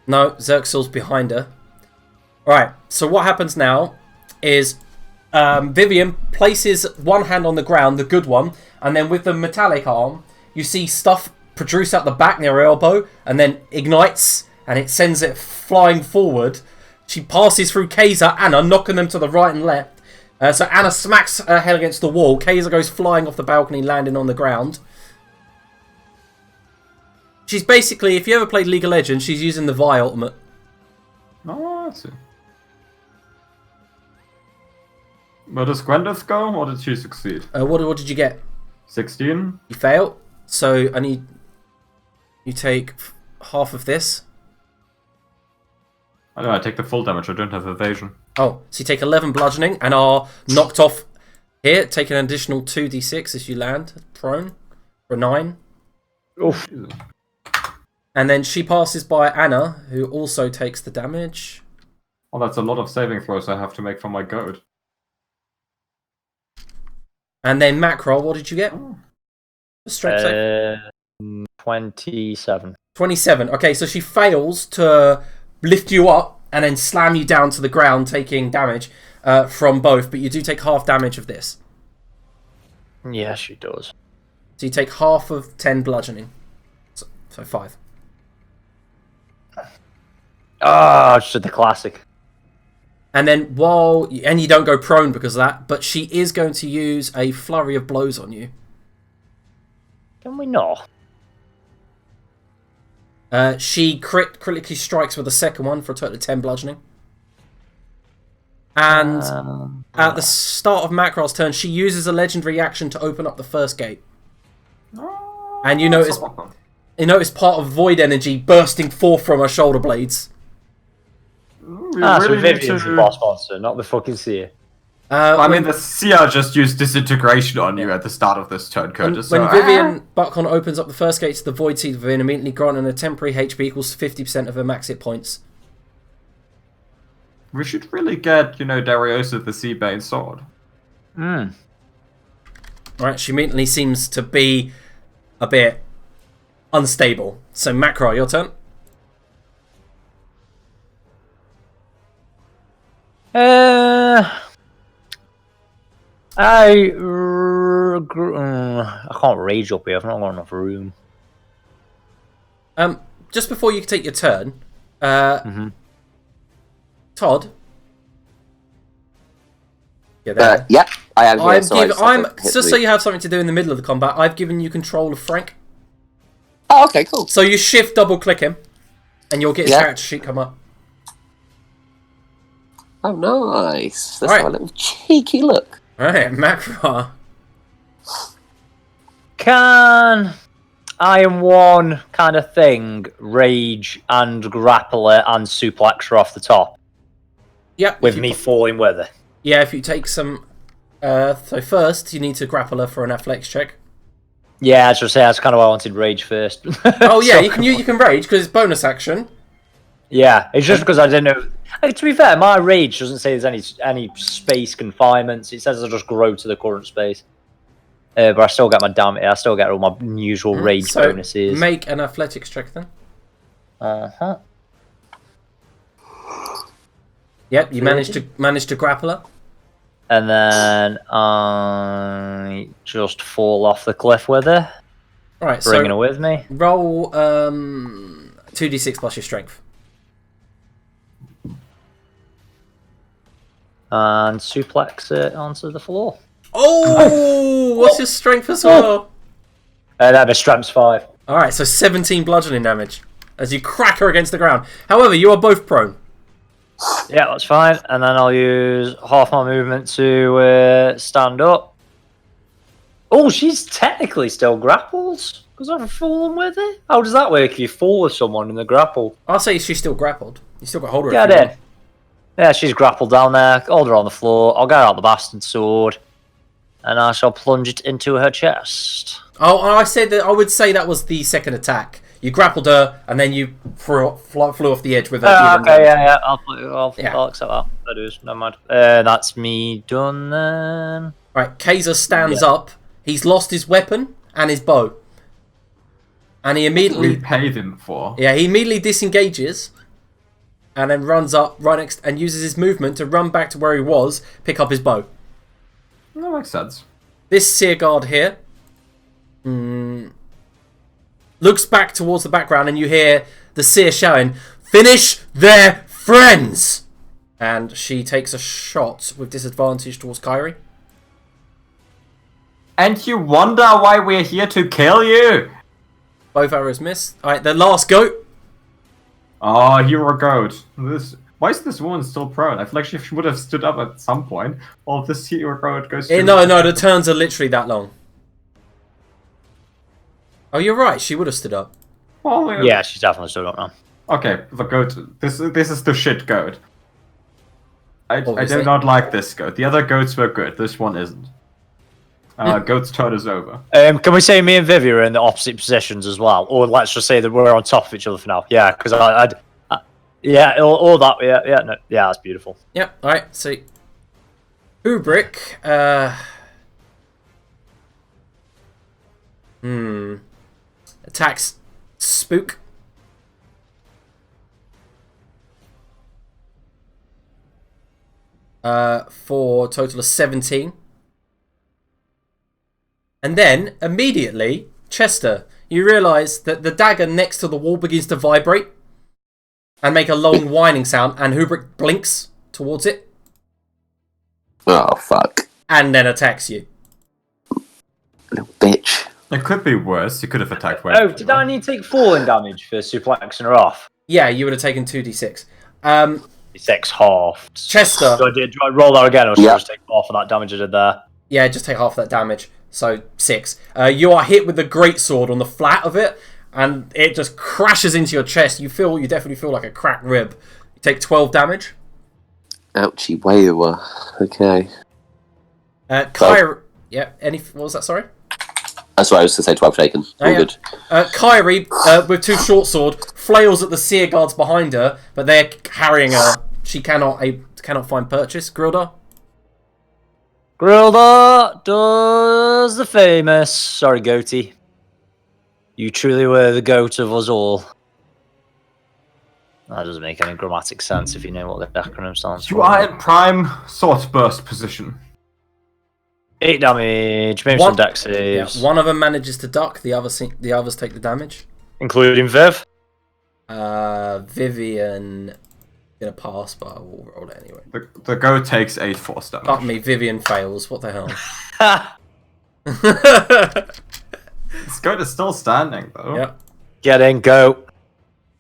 No, Xerxil's behind her. Alright, so what happens now is Vivian places one hand on the ground, the good one, and then with the metallic arm, you see stuff protrudes out the back near her elbow, and then ignites, and it sends it flying forward. She passes through Kazar, Anna, knocking them to the right and left. So Anna smacks her head against the wall. Kazar goes flying off the balcony, landing on the ground. She's basically, if you ever played League of Legends, she's using the Vi ultimate. Oh, I see. Where does Gwendeth go, or did she succeed? What did you get? 16. You fail. So I need you take half of this. I know, I take the full damage, I don't have evasion. Oh, so you take 11 bludgeoning and are knocked off here. Take an additional 2d6 as you land prone for 9. Oof. And then she passes by Anna, who also takes the damage. Oh, that's a lot of saving throws I have to make for my goat. And then Macro, what did you get? Strength save. 27. 27. Okay, so she fails to lift you up and then slam you down to the ground, taking damage from both. But you do take half damage of this. Yeah, she does. So you take half of 10 bludgeoning. So 5. Ah, just did the classic. And then and you don't go prone because of that, but she is going to use a flurry of blows on you. Can we not? She critically strikes with the second one for a total of 10 bludgeoning. And at the start of Macro's turn, she uses a legendary action to open up the first gate. And you notice part of void energy bursting forth from her shoulder blades. So Vivian's the boss monster, not the fucking Seer. I mean, the Seer just used disintegration on you at the start of this turn, Curtis. When Vivian Buckhorn opens up the first gate to the Void Seed Vivian, immediately granting a temporary HP equals 50% of her max hit points. We should really get, Dariosa the Seabane sword. Alright, she immediately seems to be a bit unstable. So, Macro, your turn. I can't rage up here. I've not got enough room. Just before you take your turn, Todd. Yeah, I am here. So you have something to do in the middle of the combat. I've given you control of Frank. Oh, okay, cool. So you shift double click him, and you'll get his Yeah. character sheet come up. Oh, nice. Let's Right. have a little cheeky look. Alright, Macra. Can Iron One kind of thing rage and grapple it and suplex her off the top Yep. with me falling with her? Yeah, if you take some. So first, you need to grapple her for an athletics check. Yeah, as I say, that's kind of why I wanted rage first. Oh yeah, So- you can rage because it's bonus action. Yeah, it's just because I didn't know. To be fair, my rage doesn't say there's any space confinements. It says I just grow to the current space. But I still get my damage. I still get all my usual rage So bonuses. make an athletics check then. Uh-huh. Yep, you managed to grapple her. And then I just fall off the cliff with her, All right, bringing her so with me. roll 2d6 plus your strength. And suplex it onto the floor. Oh, what's your strength as well? And then a strength's 5. All right, so 17 bludgeoning damage as you crack her against the ground. However, you are both prone. Yeah, that's fine. And then I'll use half my movement to stand up. Oh, she's technically still grapples because I've fallen with her. How does that work if you fall with someone in the grapple? I'll say she's still grappled. You still got hold of her. Get if you in. want. Yeah, she's grappled down there. Hold her on the floor. I'll get out the bastard sword. And I shall plunge it into her chest. Oh, and I said that I would say that was the second attack. You grappled her, and then you flew off the edge with her. Okay, yeah. I'll Yeah. accept that. That is, never mind. That's me done then. Right, Kaiser stands up. He's lost his weapon and his bow. And he We immediately... paid him for. Yeah, he immediately disengages. And then runs up right next... And uses his movement to run back to where he was. Pick up his bow. That makes sense. This Seer guard here... looks back towards the background and you hear the Seer shouting, "Finish their friends!" And she takes a shot with disadvantage towards Kyrie. And you wonder why we're here to kill you? Both arrows miss. Alright, the last goat. Oh, hero goat. Why is this woman still prone? I feel like she would have stood up at some point. Or this hero goat goes to... No, the turns are literally that long. Oh, you're right. She would have stood up. Well, Yeah, she's definitely still up now. Okay, the goat. This is the shit goat. I Obviously. do not like this goat. The other goats were good. This one isn't. Goat's turn is over. Can we say me and Vivi are in the opposite positions as well? Or let's just say that we're on top of each other for now. Yeah, because yeah, all that. Yeah, no, yeah, that's beautiful. Yep. Alright, so... Kubrick, attacks Spook. For a total of 17. And then, immediately, Chester, you realise that the dagger next to the wall begins to vibrate and make a long whining sound, and Kubrick blinks towards it Oh, fuck. and then attacks you. Little bitch. It could be worse. You could have attacked way Oh, did I need to take falling damage for suplexing her off? Yeah, you would have taken 2d6. 6 half. Chester. Do I roll that again, or should I Yeah. just take half of that damage I did there? Yeah, just take half that damage. So 6. You are hit with the greatsword on the flat of it, and it just crashes into your chest. You definitely feel like a cracked rib. You take 12 damage. Ouchie, wayward. Okay. Kyrie. Yeah. What was that? Sorry. That's what I was going to say. 12 taken. All yeah. good. Kyrie, with 2 short sword, flails at the Seer guards behind her, but they're carrying her. She cannot find purchase. Grilda. Grilda does the famous. Sorry, goatee. You truly were the goat of us all. That doesn't make any grammatic sense if you know what the acronym stands for. You are in prime sword burst position. 8 damage. Maybe some dex saves. One of them manages to duck. The others take the damage. Including Viv. Vivian gonna pass, but I will roll it anyway. The goat takes 8 force damage. Fuck me, Vivian fails. What the hell? This goat is still standing though. Yep. Get in, goat.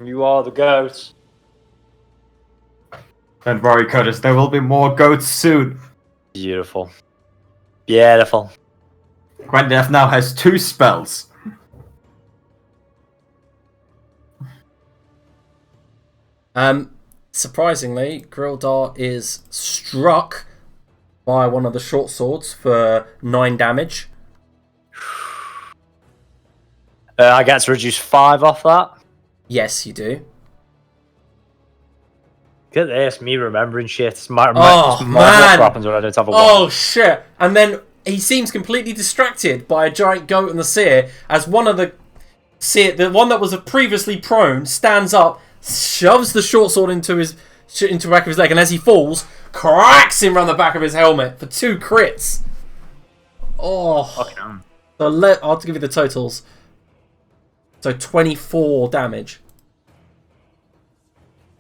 You are the goat. Don't worry, Curtis. There will be more goats soon. Beautiful. Beautiful. Gwendef now has 2 spells. Surprisingly, Grildar is struck by one of the short swords for 9 damage. I get to reduce 5 off that. Yes, you do. Look at this, me remembering shit. It's my Man. what happens when I don't have a Oh, shit. And then he seems completely distracted by a giant goat and the seer as one of the seer, the one that was previously prone, stands up, shoves the short sword into the back of his leg, and as he falls, cracks him around the back of his helmet for 2 crits. Oh. Fucking hell. So I'll give you the totals. So 24 damage.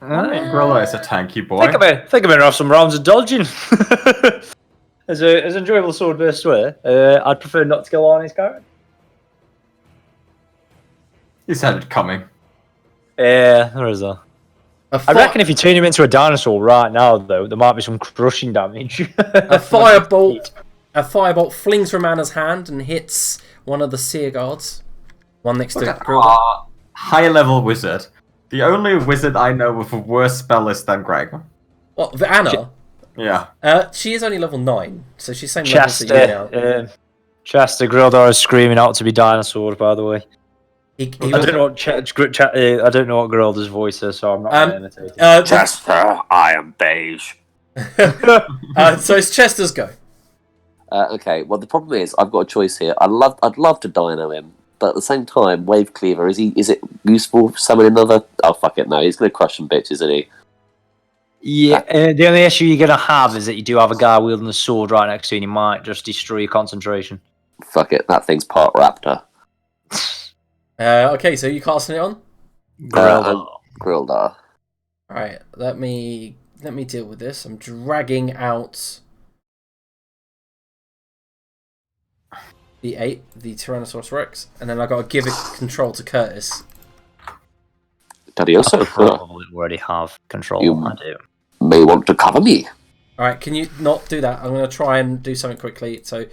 Gorilla is a tanky boy. Think I'm gonna have some rounds of dodging. as enjoyable sword burst were, I'd prefer not to go on his character. He's had it coming. Yeah, there is that. I reckon if you turn him into a dinosaur right now, though, there might be some crushing damage. A firebolt flings from Anna's hand and hits one of the seer guards. One next Look to at Grilda. our high-level wizard. The only wizard I know with a worse spell list than Greg. What, Anna? Yeah. She is only level 9, so she's same level as you now. Chester Grildar is screaming out to be dinosaur, by the way. I don't know what I don't know what Grildar's voice is, so I'm not going to imitate it. Chester, I am beige. So it's Chester's go. Okay, well the problem is I've got a choice here. I'd love to dino him, but at the same time, Wave Cleaver, is it useful for summoning another? Oh fuck it, no, he's gonna crush some bitches, isn't he? Yeah, the only issue you're going to have is that you do have a guy wielding a sword right next to you, and he might just destroy your concentration. Fuck it, that thing's part raptor. Okay, so you casting it on? Grildar. Alright, let me deal with this. I'm dragging out the 8, the Tyrannosaurus Rex, and then I gotta give it control to Curtis. Daddy also. I probably already have control. I do. May want to cover me. Alright, can you not do that? I'm gonna try and do something quickly. So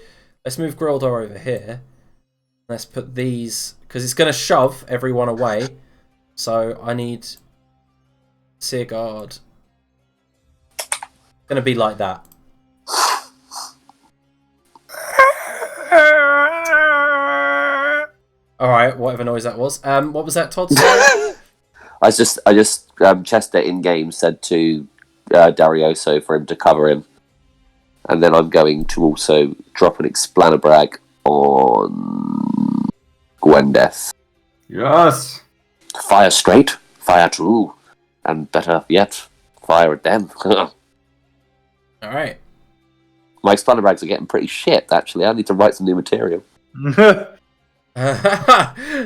let's move Grildar over here. Let's put these, because it's gonna shove everyone away. So I need Seer Guard. It's gonna be like that. Alright, whatever noise that was. What was that, Todd? Sorry? I just Chester in game said to Darioso for him to cover him, and then I'm going to also drop an Explanabrag on Gwendeth. Yes. Fire straight, fire true, and better yet, fire at them. Alright. My Explanabrags are getting pretty shit, actually. I need to write some new material.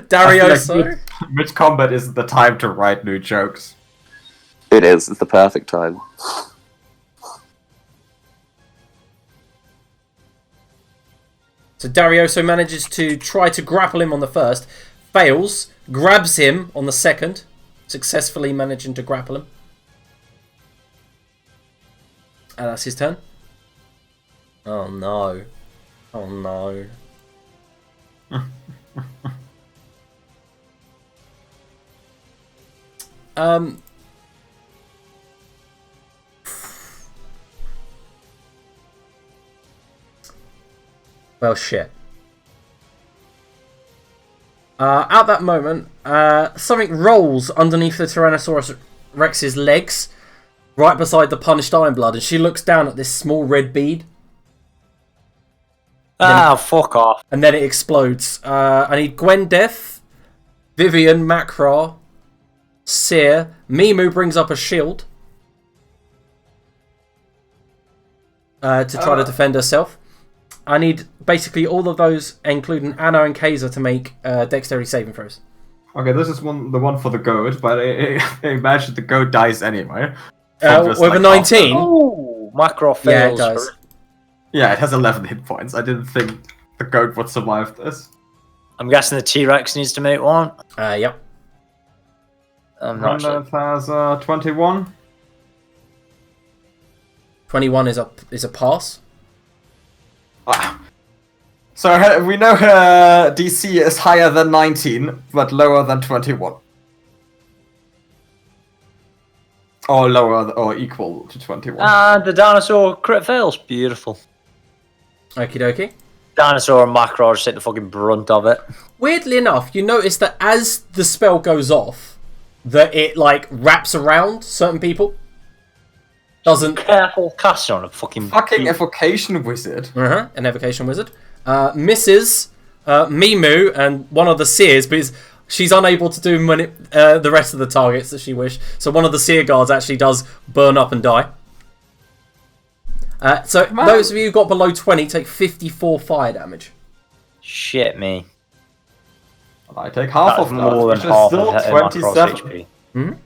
Darioso? Mid-combat is the time to write new jokes. It is. It's the perfect time. So Darioso manages to try to grapple him on the first, fails, grabs him on the second, successfully managing to grapple him. And that's his turn. Oh no. Oh no. Well, shit. At that moment, something rolls underneath the Tyrannosaurus Rex's legs, right beside the punished Ironblood, and she looks down at this small red bead. Fuck off. And then it explodes. I need Gwendeth, Vivian, Macra, Seer. Mimu brings up a shield to try to defend herself. I need basically all of those, including Anna and Kaiser, to make dexterity saving throws. Okay, this is the one for the goat, but I imagine the goat dies anyway. With a 19? Oh, Macro fails. Yeah, it does. Yeah, it has 11 hit points. I didn't think the goat would survive this. I'm guessing the T-Rex needs to make one. Yep. I'm not sure. Gwendolyn has 21. 21 is a pass. Ah. So we know her DC is higher than 19, but lower than 21. Or lower or equal to 21. And the dinosaur crit fails. Beautiful. Okie dokie. Dinosaur and Macro just take the fucking brunt of it. Weirdly enough, you notice that as the spell goes off, that it like wraps around certain people. Doesn't. Careful casting on a fucking evocation wizard. An evocation wizard. Misses Mimu and one of the seers, but she's unable to do the rest of the targets that she wished. So one of the seer guards actually does burn up and die. So those of you who got below 20 take 54 fire damage. Shit me. I take half of that, more which than is half still of Macro's 27. HP.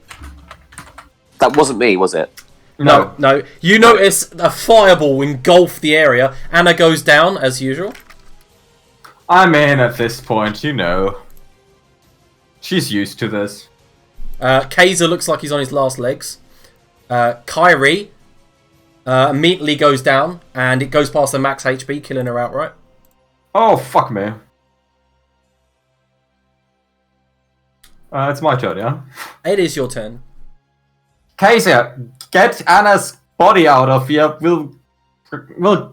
That wasn't me, was it? No. You notice a fireball engulf the area. Anna goes down, as usual. I'm in at this point, you know. She's used to this. Kaiser looks like he's on his last legs. Kyrie immediately goes down, and it goes past the max HP, killing her outright. Oh, fuck me. It's my turn, yeah? It is your turn. Kaiser, get Anna's body out of here. We'll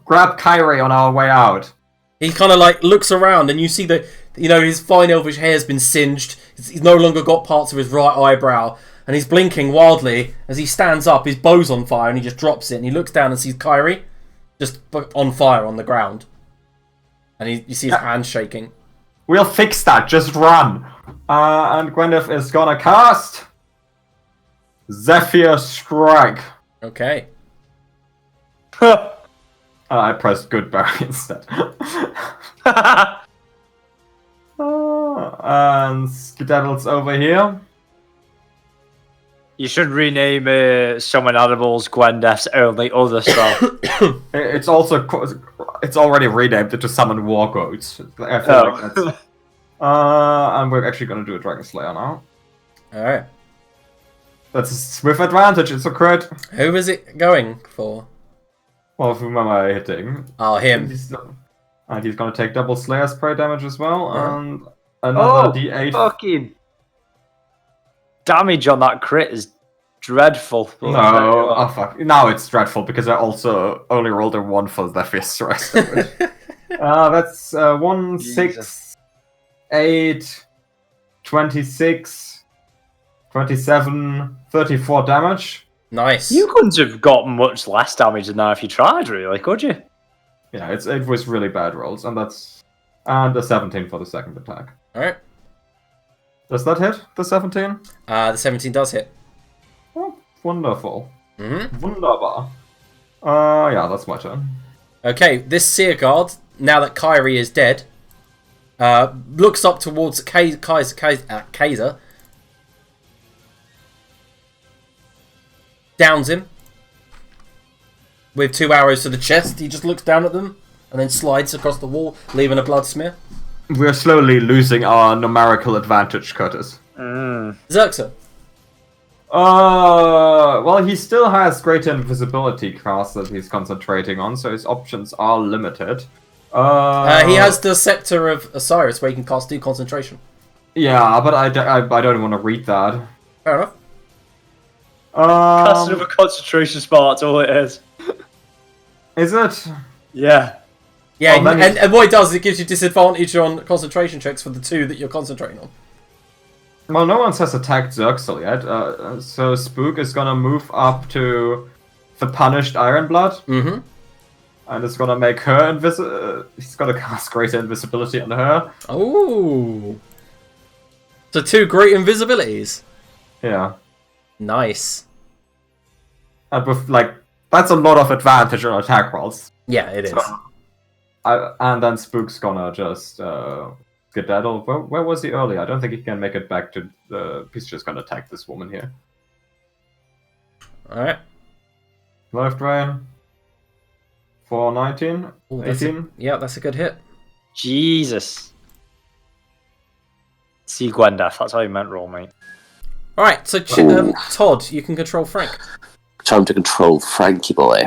grab Kyrie on our way out. He kind of like looks around, and you see that his fine elvish hair's been singed. He's no longer got parts of his right eyebrow, and he's blinking wildly as he stands up. His bow's on fire, and he just drops it. And he looks down and sees Kyrie just on fire on the ground, and you see his hand shaking. We'll fix that. Just run. And Gwendolyn is gonna cast Zephyr Strike. Okay. I pressed Goodberry instead. And Skedaddle's over here. You should rename Summon Animals Gwendef's only other spell. It's already renamed it to Summon War Goats. I feel like that's... and we're actually gonna do a Dragon Slayer now. Alright. That's with advantage, it's a crit. Who is it going for? Well, whom am I hitting? Oh, him. And he's gonna take double Slayer spray damage as well, and another D8. Fucking damage on that crit is dreadful. No, oh fuck. Now it's dreadful because I also only rolled a 1 for the fist rest damage. That's 1, Jesus. 6, 8, 26, 27, 34 damage. Nice. You couldn't have gotten much less damage than that if you tried, really, could you? Yeah, it was really bad rolls, and a 17 for the second attack. Alright. Does that hit, the 17? The 17 does hit. Oh, wonderful. Mm-hmm. Wunderbar. Yeah, that's my turn. Okay, this Seer Guard, now that Kyrie is dead, looks up towards Kaiser. Downs him. With 2 arrows to the chest, he just looks down at them and then slides across the wall, leaving a blood smear. We're slowly losing our numerical advantage, Curtis. Xerxer. Well, he still has greater invisibility cast that he's concentrating on, so his options are limited. He has the Scepter of Osiris where he can cast Deconcentration. Yeah, but I don't want to read that. Fair enough. Casting of a concentration spell, that's all it is. Is it? Yeah. Yeah, Oh, and what it does is it gives you disadvantage on concentration checks for the 2 that you're concentrating on. Well, no one has attacked Xerxel yet, so Spook is gonna move up to the Punished Ironblood. Mm-hmm. And it's gonna make her he's gonna cast greater invisibility on her. Oh. So 2 great invisibilities. Yeah. Nice. And with, that's a lot of advantage on attack rolls. Yeah, it is. So, and then Spook's gonna just skedaddle. Where was he earlier? I don't think he can make it back to he's just gonna attack this woman here. Alright. Life drain. For 19. Ooh, 18. Yeah, that's a good hit. Jesus. See Gwendef, that's how you meant roll, mate. Alright, so Todd, you can control Frank. Time to control Frankie boy.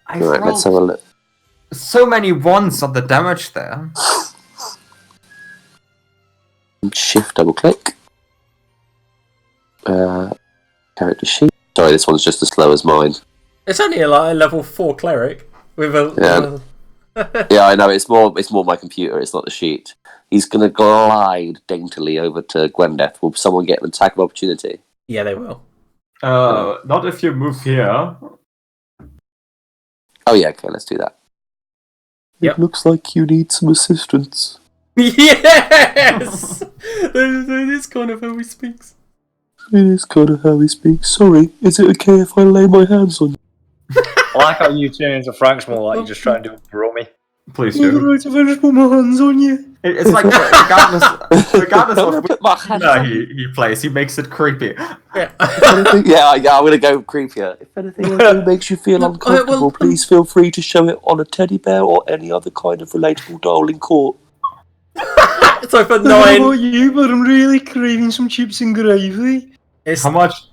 I Right, let's have a look. so many ones on the damage there. Shift double click. Character sheet. Sorry, this one's just as slow as mine. It's only a level 4 cleric with a. Yeah, I know. It's more my computer. It's not the sheet. He's gonna glide daintily over to Gwendeth. Will someone get an attack of opportunity? Yeah, they will. Not if you move here. Oh yeah, okay, let's do that. Yep. It looks like you need some assistance. Yes! That is kind of how he speaks. It is kind of how he speaks. Sorry, is it okay if I lay my hands on you? I like how you turn into Frank's more like you just try and do a brummy. Please do. Right, if I just put my hands on you. It's like regardless I'm gonna of put my which hands manner on you. he plays, he makes it creepy. Yeah. Yeah, I'm gonna go creepier. If anything I do makes you feel uncomfortable, please feel free to show it on a teddy bear or any other kind of relatable doll in court. So for I don't know 9, about you, but I'm really craving some chips and gravy. it's How much?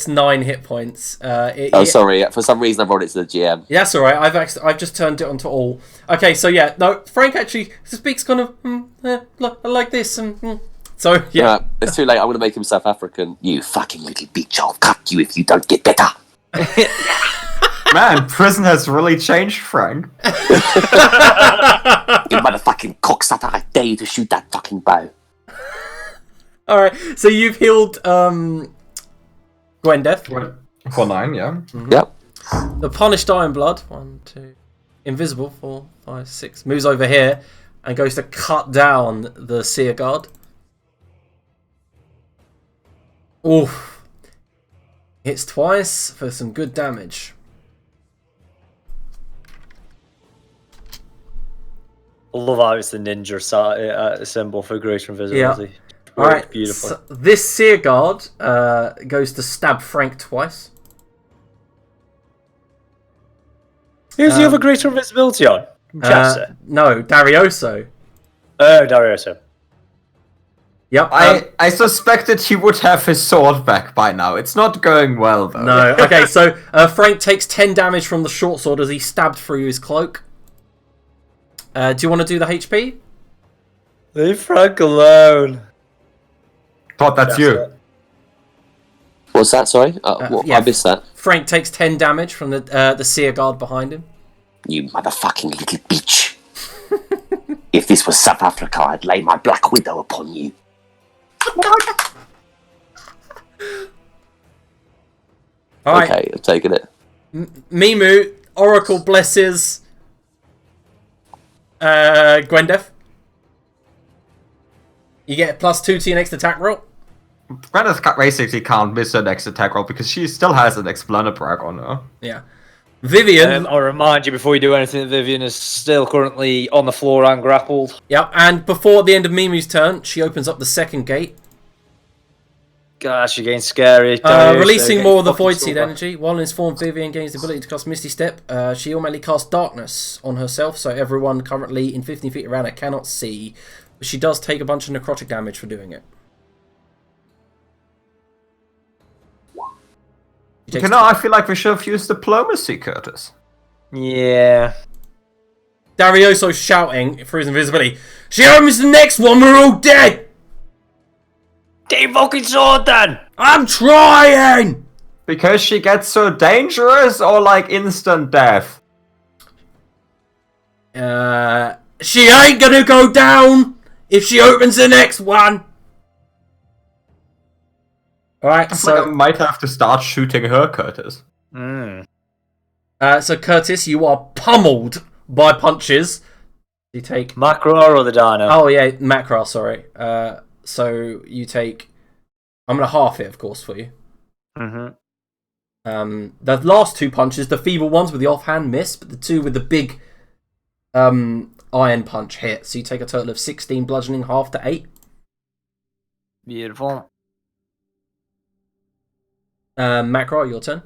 9 hit points. Sorry. For some reason, I brought it to the GM. Yeah, that's alright. I've just turned it onto all. Okay, so yeah, no, Frank actually speaks kind of like this, and so yeah. It's too late. I'm gonna make him South African. You fucking little bitch! I'll cut you if you don't get better. Man, prison has really changed, Frank. You motherfucking cocksucker! I dare you to shoot that fucking bow. All right, so you've healed Gwendeth. For 9, yeah. Yep. The punished Ironblood. 1, 2, invisible. 4, 5, 6. Moves over here and goes to cut down the Seer Guard. Oof! Hits twice for some good damage. I love how it's the ninja symbol for greater invisibility. All right, Beautiful. so this Seer Guard goes to stab Frank twice. Who's the other greater invisibility on? Chester. No, Darioso. Oh, Darioso. Yep. I suspected he would have his sword back by now. It's not going well, though. No. Okay, so Frank takes 10 damage from the short sword as he stabbed through his cloak. Do you want to do the HP? Leave Frank alone. Thought that's you. What's that? Sorry, what, yeah. I missed that. Frank takes 10 damage from the Seer Guard behind him. You motherfucking little bitch! If this was South Africa, I'd lay my Black Widow upon you. All right, Okay, I've taken it. Mimu, Oracle blesses Gwendeth. You get +2 to your next attack roll. Gwyneth basically can't miss her next attack roll because she still has an Explainer brag on her. Yeah. Vivian. I'll remind you before you do anything that Vivian is still currently on the floor and grappled. Yep, and before the end of Mimu's turn, she opens up the second gate. Gosh, you're getting scary. Releasing more of the Void Seed energy. While in this form, Vivian gains the ability to cast Misty Step. She automatically casts Darkness on herself, so everyone currently in 15 feet around her cannot see. But she does take a bunch of necrotic damage for doing it. You know, I feel like we should have used diplomacy, Curtis. Yeah. Darioso shouting through his invisibility. She opens the next one, we're all dead! Take fucking sword then! I'm trying! Because she gets so dangerous or like instant death? She ain't gonna go down if she opens the next one! Alright, I so... might have to start shooting her, Curtis. So Curtis, you are pummeled by punches. You take... Macro or the Dino? Oh yeah, Macro, sorry. So you take... I'm going to half it, of course, for you. The last 2 punches, the feeble ones with the offhand miss, but the 2 with the big iron punch hit. So you take a total of 16 bludgeoning, half to 8. Beautiful. Macro, your turn.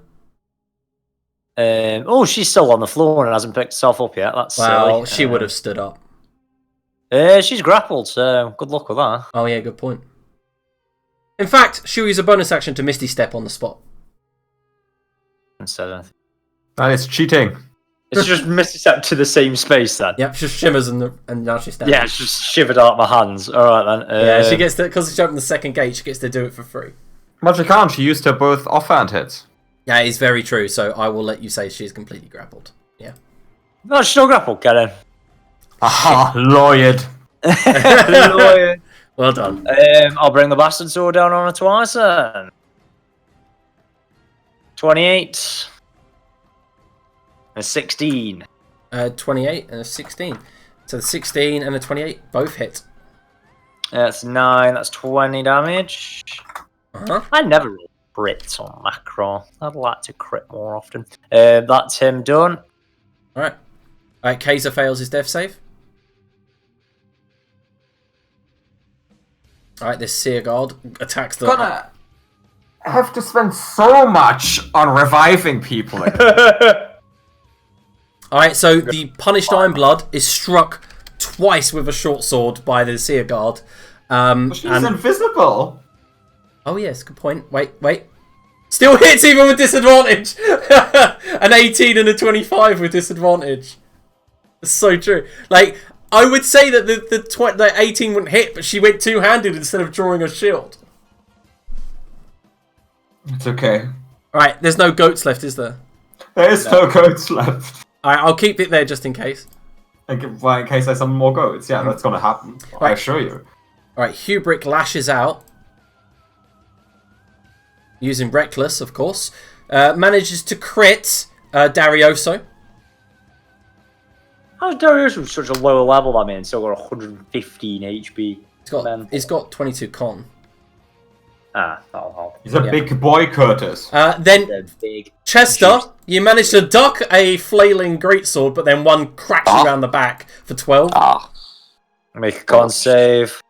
Oh, she's still on the floor and hasn't picked herself up yet. That's Well, silly. she would have stood up. She's grappled, so good luck with that. Oh yeah, good point. In fact, she'll use a bonus action to Misty Step on the spot. Instead of... That is cheating. It's just Misty Step to the same space then. Yep, she just shimmers and now she's standing. Yeah, it's just shivered out my hands. Alright then. Yeah, she gets to, because she opened the second gate, she gets to do it for free. But she can't. She used her both offhand hits. Yeah, it's very true, so I will let you say she is completely grappled. Yeah. No, she's not grappled. Get in. Aha, lawyered. Lawyer. Well done. I'll bring the bastard sword down on her twice then. 28. And 16. 28 and a 16. So the 16 and a 28 both hit. That's 9. That's 20 damage. Uh-huh. I never roll crits on macro. I'd like to crit more often. That's him done. Alright. Alright, Kaiser fails his death save. Alright, this Seer Guard attacks the... Gonna have to spend so much on reviving people. Alright, so the Punished Ironblood is struck twice with a short sword by the Seer Guard. She's invisible. Oh yes, good point. Wait. Still hits even with disadvantage! An 18 and a 25 with disadvantage. That's so true. Like, I would say that the 18 wouldn't hit, but she went two-handed instead of drawing a shield. It's okay. Alright, there's no goats left, is there? There is no goats left. Alright, I'll keep it there just in case. In case I summon more goats. Yeah, that's gonna happen. I assure you. Alright, Hubrick lashes out. Using Reckless, of course. Manages to crit Darioso. How's Darius from such a lower level, I mean? Still got 115 HP. He's got 22 con. That'll help. He's a big boy, Curtis. Then They're big. Chester, you managed to duck a flailing greatsword, but then one cracks you around the back for 12. Make a con save.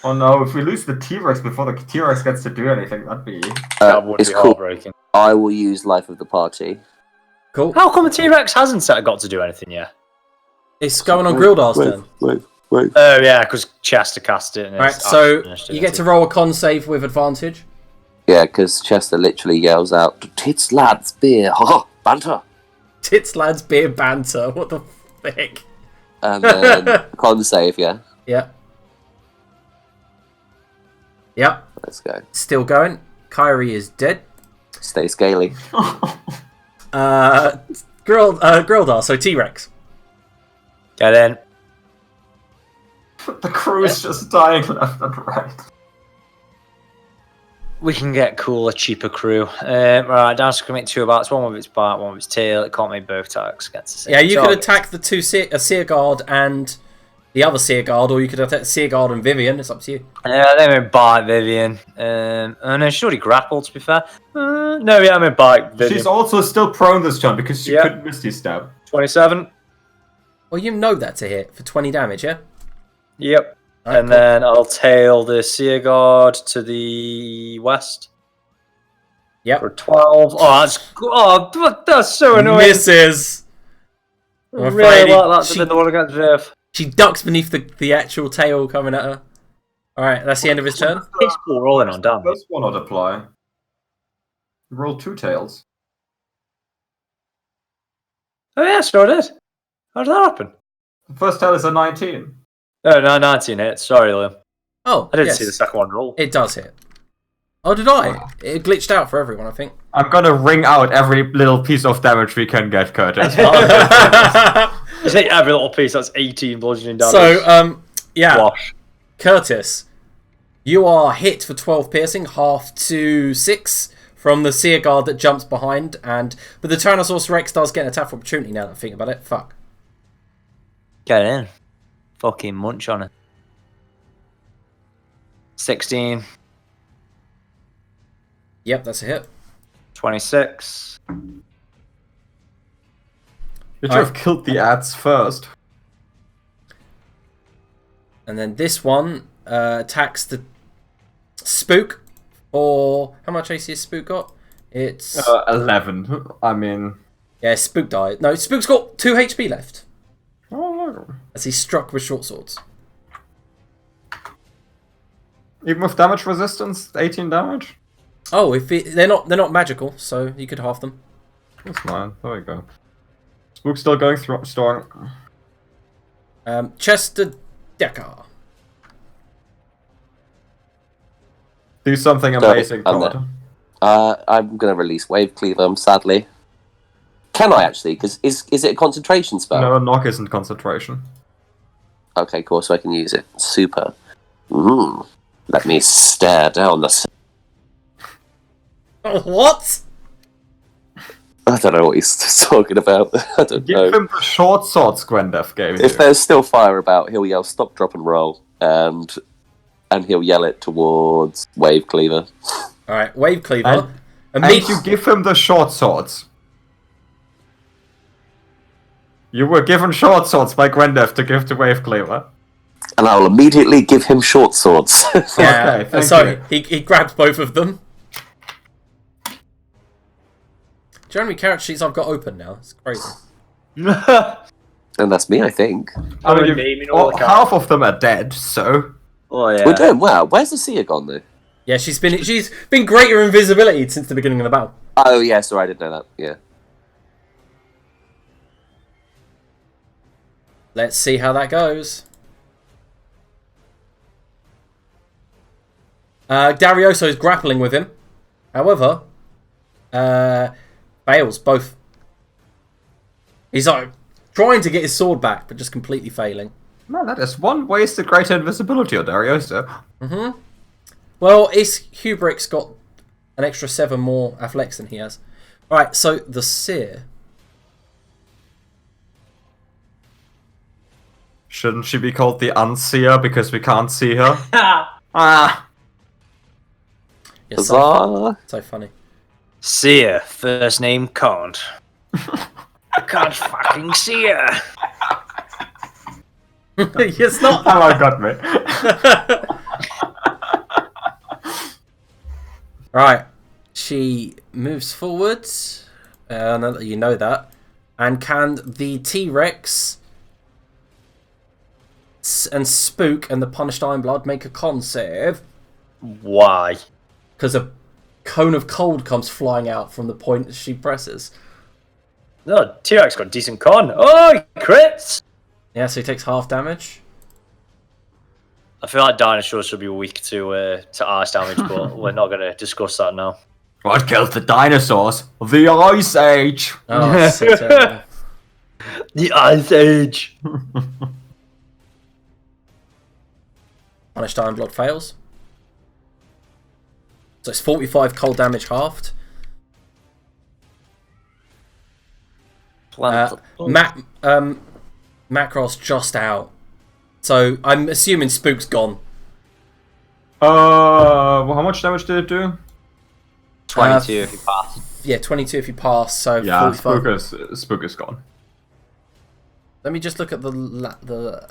Oh no, if we lose the T-Rex before the T-Rex gets to do anything, that'd be... That would it's be cool. heartbreaking. I will use Life of the Party. Cool. How come the T-Rex hasn't got to do anything yet? It's going on Grildar's turn. Wait. Oh yeah, because Chester cast it. Alright, so you get to roll a con save with advantage. Yeah, because Chester literally yells out, "Tits, lads, beer, ha, banter." Tits, lads, beer, banter. What the heck? And then con save, yeah. Yep. Let's go. Still going. Kyrie is dead. Stay scaly. Grildar, so T-Rex. Get in. The crew is just dying left and right. We can get cooler, cheaper crew. Right, down to commit 2 attacks. One with its bite, one with its tail. It can't make both attacks against the same Yeah, you could target. attack the two a Seer Guard and the other Seer Guard, or you could attack Seer Guard and Vivian. It's up to you. Yeah, they may bite Vivian. Oh no, she's already grappled, to be fair. No, yeah, I may bite Vivian. She's also still prone this turn because she couldn't Misty Step. 27. Well, you know that to hit for 20 damage, yeah? Yep. Alright, And cool. then I'll tail the Seer Guard to the west Yep. for 12. That's so annoying. Misses. I I'm really afraid like that to she- be the one against Viv. She ducks beneath the actual tail coming at her. Alright, that's the end of his turn. Piss ball rolling on damage. First one not apply. Roll 2 tails. Oh yeah, so it is. How did that happen? The first tail is a 19. Oh, no, 19 hits. Sorry, Liam. Oh, I didn't yes. see the second one roll. It does hit. Oh, did I? It glitched out for everyone, I think. I'm gonna ring out every little piece of damage we can get, Curtis. I say every little piece, that's 18 bludgeoning damage. So, yeah. Wash. Curtis, you are hit for 12 piercing, half to 6 from the Seer Guard that jumps behind, but the Tyrannosaurus Rex does get an attack of opportunity now that I think about it. Fuck. Get in. Fucking munch on it. 16. Yep, that's a hit. 26. You should have killed the ads first. And then this one attacks the Spook. Or how much AC has Spook got? It's 11. I mean... yeah, Spook died. No, Spook's got 2 HP left Oh, as he's struck with short swords. Even with damage resistance, 18 damage? Oh, they're not magical, so you could half them. That's fine. There we go. Spook's still going through strong. Chester Decker. Do something amazing, I'm God. I'm gonna release Wave Cleaver, sadly. Can I actually? Because is it a concentration spell? No, knock isn't concentration. Okay, cool, so I can use it. Super. Let me stare down the... What? I don't know what he's talking about. I don't Give know. him the short swords Gwendef gave you. If there's still fire about, he'll yell stop, drop, and roll. And he'll yell it towards Wave Cleaver. Alright, Wave Cleaver. And you give him the short swords. You were given short swords by Gwendef to give to Wave Cleaver. And I'll immediately give him short swords. Yeah, Okay, thank so you. he grabs both of them. Do you know how many character sheets I've got open now? It's crazy. And that's me, I think. I mean, naming all the half of them are dead, so... Oh yeah. We're doing well. Where's the Seer gone, though? Yeah, she's been greater invisibility since the beginning of the battle. Oh, yeah, sorry, I didn't know that. Yeah. Let's see how that goes. Darioso's grappling with him. However, fails both. He's like trying to get his sword back, but just completely failing. Man, that is one wasted greater invisibility on Darioso. Well, Hubrick's got an extra 7 more athletics than he has. Alright, so the Seer. Shouldn't she be called the Unseer because we can't see her? You're so, Huzzah! so funny. Seer, first name can't. I can't fucking see her. It's not. Oh, got me. Right, she moves forwards. Now that you know that, and can the T-Rex and Spook and the Punished Ironblood make a con save? Why? Because a cone of cold comes flying out from the point she presses. No, T-Rex got decent con. Oh, he crits! Yeah, so he takes half damage. I feel like dinosaurs should be weak to ice damage, but we're not going to discuss that now. What killed the dinosaurs? The Ice Age! Oh, that's so terrible. The Ice Age! Punished Ironblood fails. So it's 45 cold damage halved. Macross just out. So I'm assuming Spook's gone. Well, how much damage did it do? 22 if you pass. Yeah, 22 if you pass. So Yeah, 45. Spook is gone. Let me just look at the.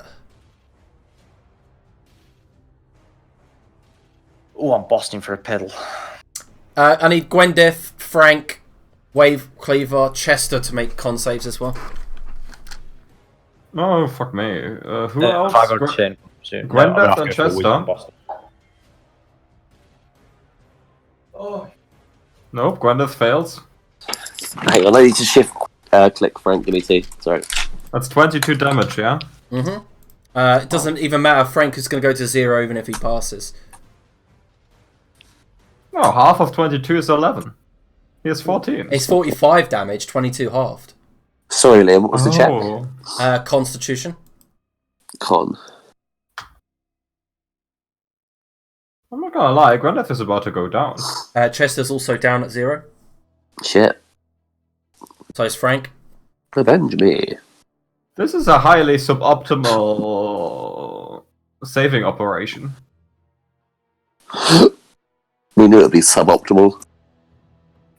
Oh, I'm busting for a pedal. I need Gwendeth, Frank, Wave Cleaver, Chester to make con saves as well. Oh, fuck me. Who else? I got chain soon. Gwendeth I'm and asking for a week Chester? in Boston. Nope, Gwendeth fails. Hang on, I need to shift click Frank, give me 2. Sorry. That's 22 damage, yeah? It doesn't even matter. Frank is going to go to 0 even if he passes. No, half of 22 is 11. He has 14. It's 45 damage, 22 halved. Sorry, Liam, what was the check? Constitution. Con. I'm not gonna lie, Gwendeth is about to go down. Chester's also down at 0. Shit. So is Frank. Revenge me. This is a highly suboptimal saving operation. We knew it'd be suboptimal.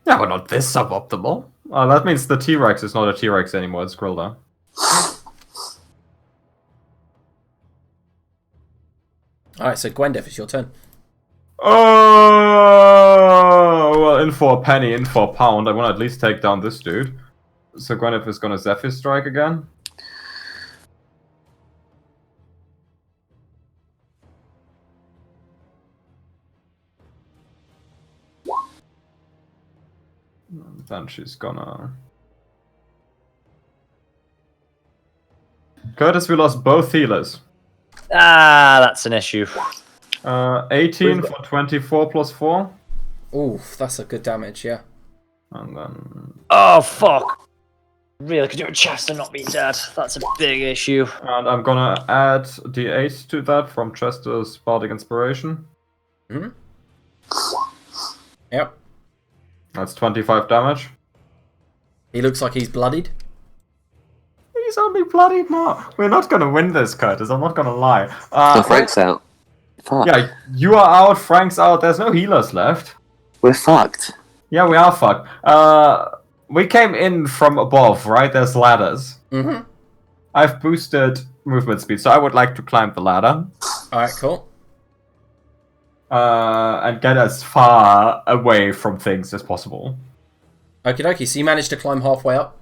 Yeah, but not this suboptimal. That means the T-Rex is not a T-Rex anymore, it's Grilda. Alright, so Gwendeth, it's your turn. Oh, well, in for a penny, in for a pound, I want to at least take down this dude. So Gwyneth is gonna Zephyr Strike again. then she's gonna... Curtis, we lost both healers. That's an issue. 18 for 24 plus 4. Oof, that's a good damage, yeah. And then... Oh, fuck. Really could do a chest and not be dead. That's a big issue. And I'm gonna add D8 to that from Chester's Bardic Inspiration. Hmm? Yep. That's 25 damage. He looks like he's bloodied. He's only bloodied now. We're not gonna win this, Curtis. I'm not gonna lie. Frank's out. Fuck. Yeah, you are out. Frank's out. There's no healers left. We're fucked. Yeah, we are fucked. We came in from above, right? There's ladders. Mm-hmm. I've boosted movement speed, so I would like to climb the ladder. Alright, cool. And get as far away from things as possible. Okie dokie, so you managed to climb halfway up.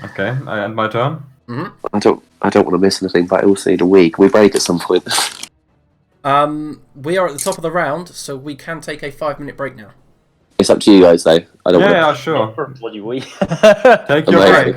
Okay, I end my turn. Mm-hmm. I don't want to miss anything, but I also need a week. We break at some point. We are at the top of the round, so we can take a 5-minute break now. It's up to you guys, though. I don't want to. Yeah, sure. Bloody wee. Take your Amazing. break.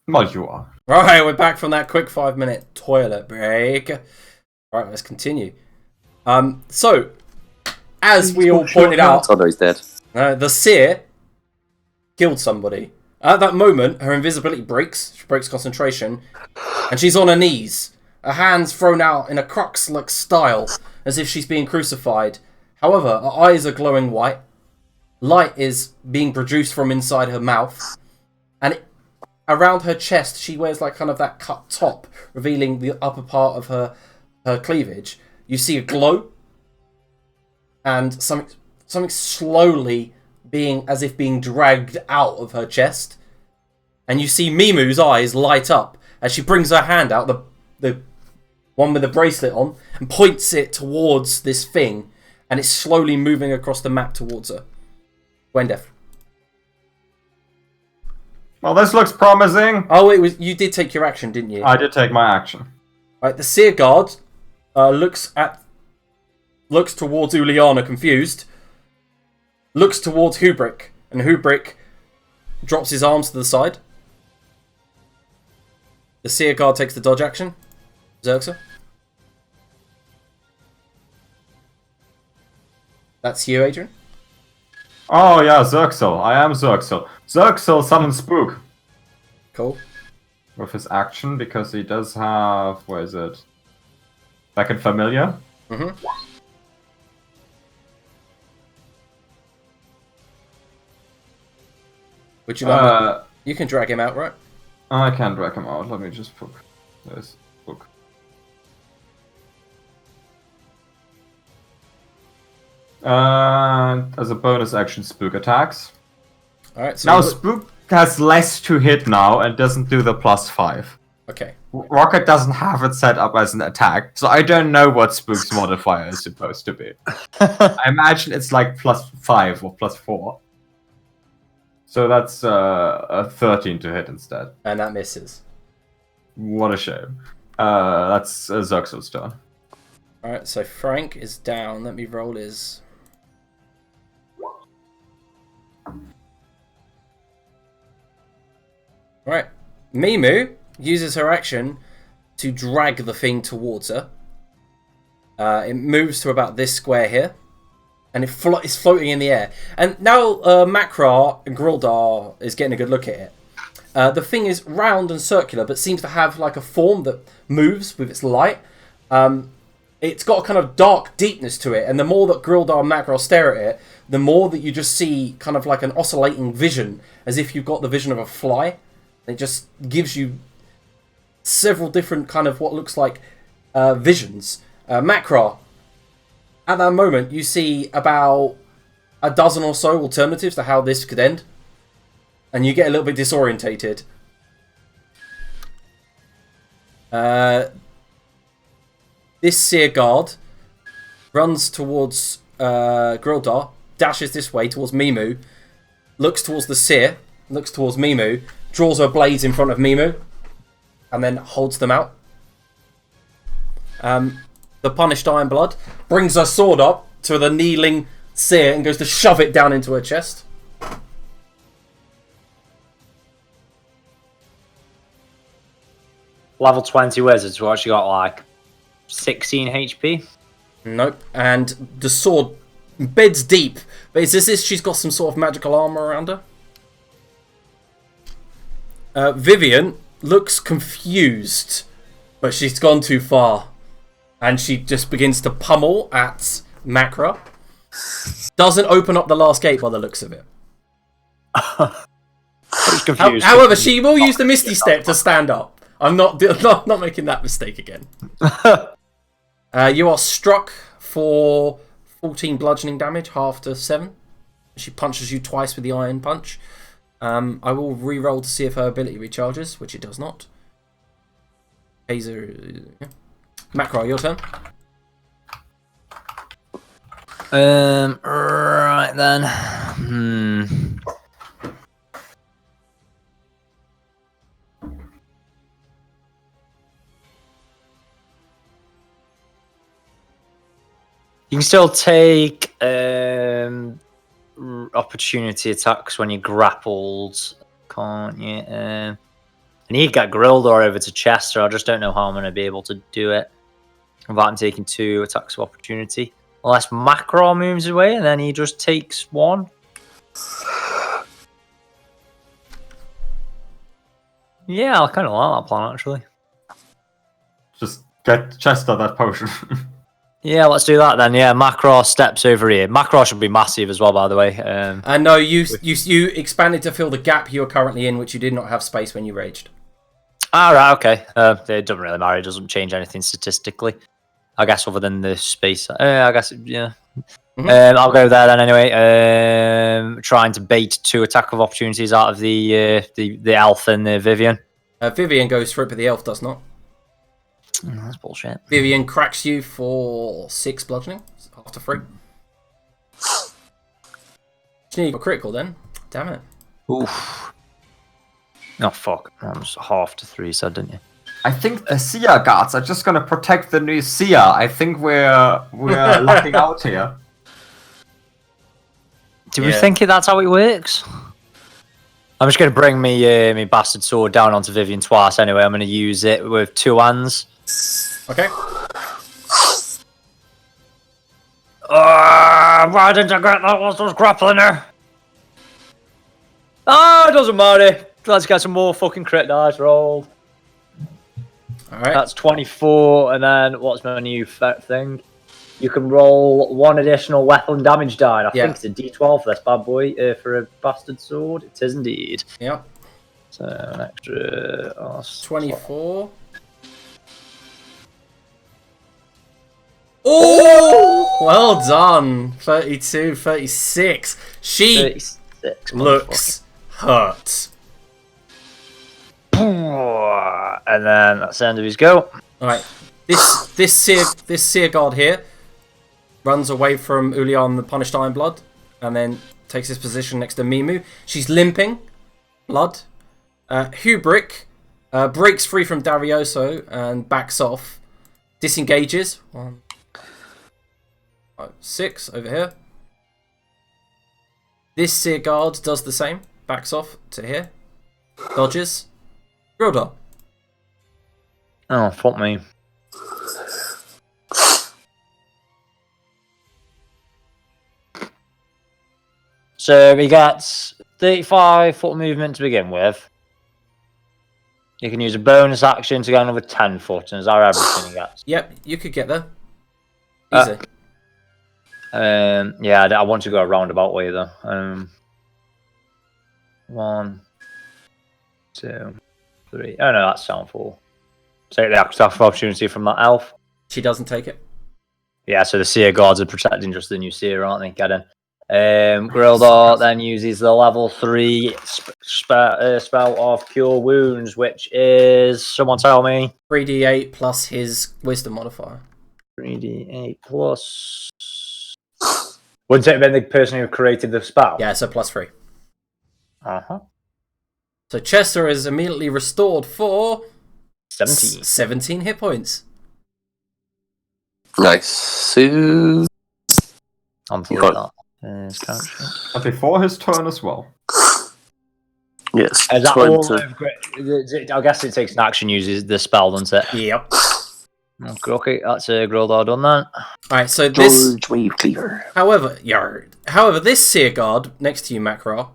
Well, you are. Right, we're back from that quick 5-minute toilet break. Alright, let's continue. So, as we all pointed out, Oh no, he's dead. the Seer killed somebody. At that moment, her invisibility breaks. She breaks concentration. And she's on her knees. Her hands thrown out in a crux-like style, as if she's being crucified. However, her eyes are glowing white. Light is being produced from inside her mouth. And around her chest, she wears like kind of that cut top, revealing the upper part of her cleavage. You see a glow. And something slowly as if being dragged out of her chest. And you see Mimu's eyes light up as she brings her hand out, the one with the bracelet on, and points it towards this thing. And it's slowly moving across the map towards her. Gwendef. Well, this looks promising. Oh, you did take your action, didn't you? I did take my action. Right, the Seer Guard looks towards Uliana, confused. Looks towards Hubrick, and Hubrick drops his arms to the side. The Seer Guard takes the dodge action. Xerxer. That's you, Adrian. Oh yeah, Xerxel. I am Xerxel. Xerxel summons Spook Cool. with his action because he does have, where is it? Second familiar. Mm-hmm. Would you like you can drag him out, right? I can drag him out. Let me just put this book. As a bonus action, Spook attacks. Alright, so Now Spook has less to hit now and doesn't do the +5. okay. Rocket doesn't have it set up as an attack, so I don't know what Spook's modifier is supposed to be. I imagine it's like +5 or +4. So that's a 13 to hit instead. And that misses. What a shame. That's Xerxel's turn. Alright, so Frank is down. Let me roll his... Alright. Mimu uses her action to drag the thing towards her. It moves to about this square here. And it's floating in the air. And now Makra and Grildar is getting a good look at it. The thing is round and circular, but seems to have like a form that moves with its light. It's got a kind of dark deepness to it, and the more that Grildar and Makra stare at it, the more that you just see kind of like an oscillating vision, as if you've got the vision of a fly. It just gives you several different kind of what looks like visions. Makra, at that moment, you see about a dozen or so alternatives to how this could end, and you get a little bit disorientated. This Seer Guard runs towards Grildar, dashes this way towards Mimu, looks towards the Seer, looks towards Mimu, draws her blades in front of Mimu, and then holds them out. The punished Ironblood brings her sword up to the kneeling Seer and goes to shove it down into her chest. Level 20 wizards, what she got, like 16 HP? Nope. And the sword beds deep, but it's as if she's got some sort of magical armor around her. Vivian looks confused, but she's gone too far. And she just begins to pummel at Makra. Doesn't open up the last gate by the looks of it. Confused. However, she will use the Misty Step to stand up. I'm not making that mistake again. You are struck for 14 bludgeoning damage, half to 7. She punches you twice with the iron punch. I will re-roll to see if her ability recharges, which it does not. Hazer, yeah. Makra, your turn. Right then. You can still take opportunity attacks when you're grappled, can't you? I need to get Grildor over to Chester. I just don't know how I'm going to be able to do it without him taking 2 attacks of opportunity. Unless Macro moves away and then he just takes 1. Yeah, I kind of like that plan, actually. Just get Chester that potion. Yeah, let's do that then. Yeah, Macro steps over here. Macro should be massive as well, by the way. And no, you expanded to fill the gap you are currently in, which you did not have space when you raged. Right, okay. It doesn't really matter. It doesn't change anything statistically. I guess other than the space. I guess, yeah. Mhm. I'll go there then anyway. Trying to bait 2 attack of opportunities out of the elf and the Vivian. Vivian goes for it, but the elf does not. That's bullshit. Vivian cracks you for 6 bludgeoning after 3. You got critical then. Damn it. Oof. Oh, fuck. That was half to 3, so didn't you? I think the Seer guards are just gonna protect the new Seer. I think we're lucking out here. Do we think that's how it works? I'm just going to bring me bastard sword down onto Vivian twice anyway. I'm going to use it with 2 hands. Okay. Why didn't I get that whilst I was grappling her? It doesn't matter. Let's get some more fucking crit dice rolled. Alright. That's 24, and then what's my new thing? You can roll 1 additional weapon damage die. I think it's a D12 for this bad boy, for a bastard sword. It is indeed. Yep. So an extra 24. Oh! Well done. 32, 36. She 36, looks hurt. And then that's the end of his go. Alright. This Seer guard here runs away from Ulian the Punished Ironblood and then takes his position next to Mimu. She's limping. Blood. Hubrick breaks free from Darioso and backs off. Disengages. 1, 5, 6 over here. This Seer guard does the same. Backs off to here. Dodges. Grilda. Oh, fuck me. So he gets 35 foot movement to begin with. You can use a bonus action to get another 10 foot, and is that everything he gets? Yep, you could get there. Easy. Yeah, I want to go a roundabout way though. 1, 2, 3. Oh no, that's soundful. Take the attack of opportunity from that elf. She doesn't take it. Yeah, so the Seer guards are protecting just the new Seer, aren't they? Get in. Grildor then uses the level 3 spell of Cure Wounds, which is, someone tell me? 3d8 plus his wisdom modifier. 3d8 plus... Wouldn't it have been the person who created the spell? Yeah, so plus 3. Uh-huh. So Chester is immediately restored for 17. 17 hit points. Nice. So... I'm You for got- that. And before his turn as well. Yes. Is that 20. all? I guess it takes an action, uses the spell, doesn't it? Yep. Okay, that's Grildor done then. Alright, so this... George Wave Cleaver. However, this Seer guard next to you, Macra,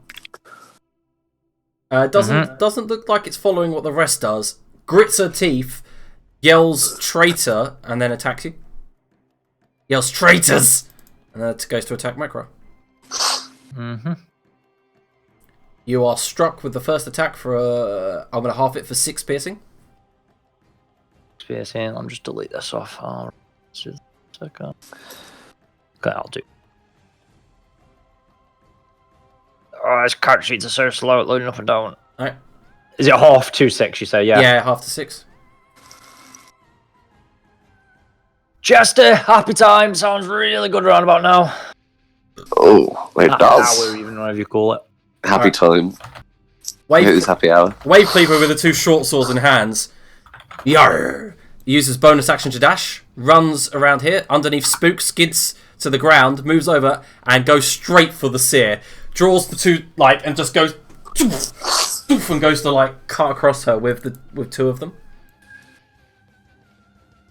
doesn't look like it's following what the rest does. Grits her teeth, yells traitor, and then attacks you. Yells traitors! And then goes to attack Macra. You are struck with the first attack for I'm going to half it for 6 piercing. Piercing. I'm just delete this off. Okay, I'll do. Oh, this card sheets are so slow at loading up and down. Alright. Is it half 2/6? You say, yeah. Yeah, half to 6. Chester, happy time. Sounds really good around about now. Oh, it does. Hour, even whatever you call it. Happy time. Wave, It is happy hour. Wave Cleaver with the 2 short swords in hands. Yarr! Uses bonus action to dash, runs around here, underneath Spook, skids to the ground, moves over, and goes straight for the Seer. Draws the 2, and just goes stoof, and goes to like cut across her with two of them.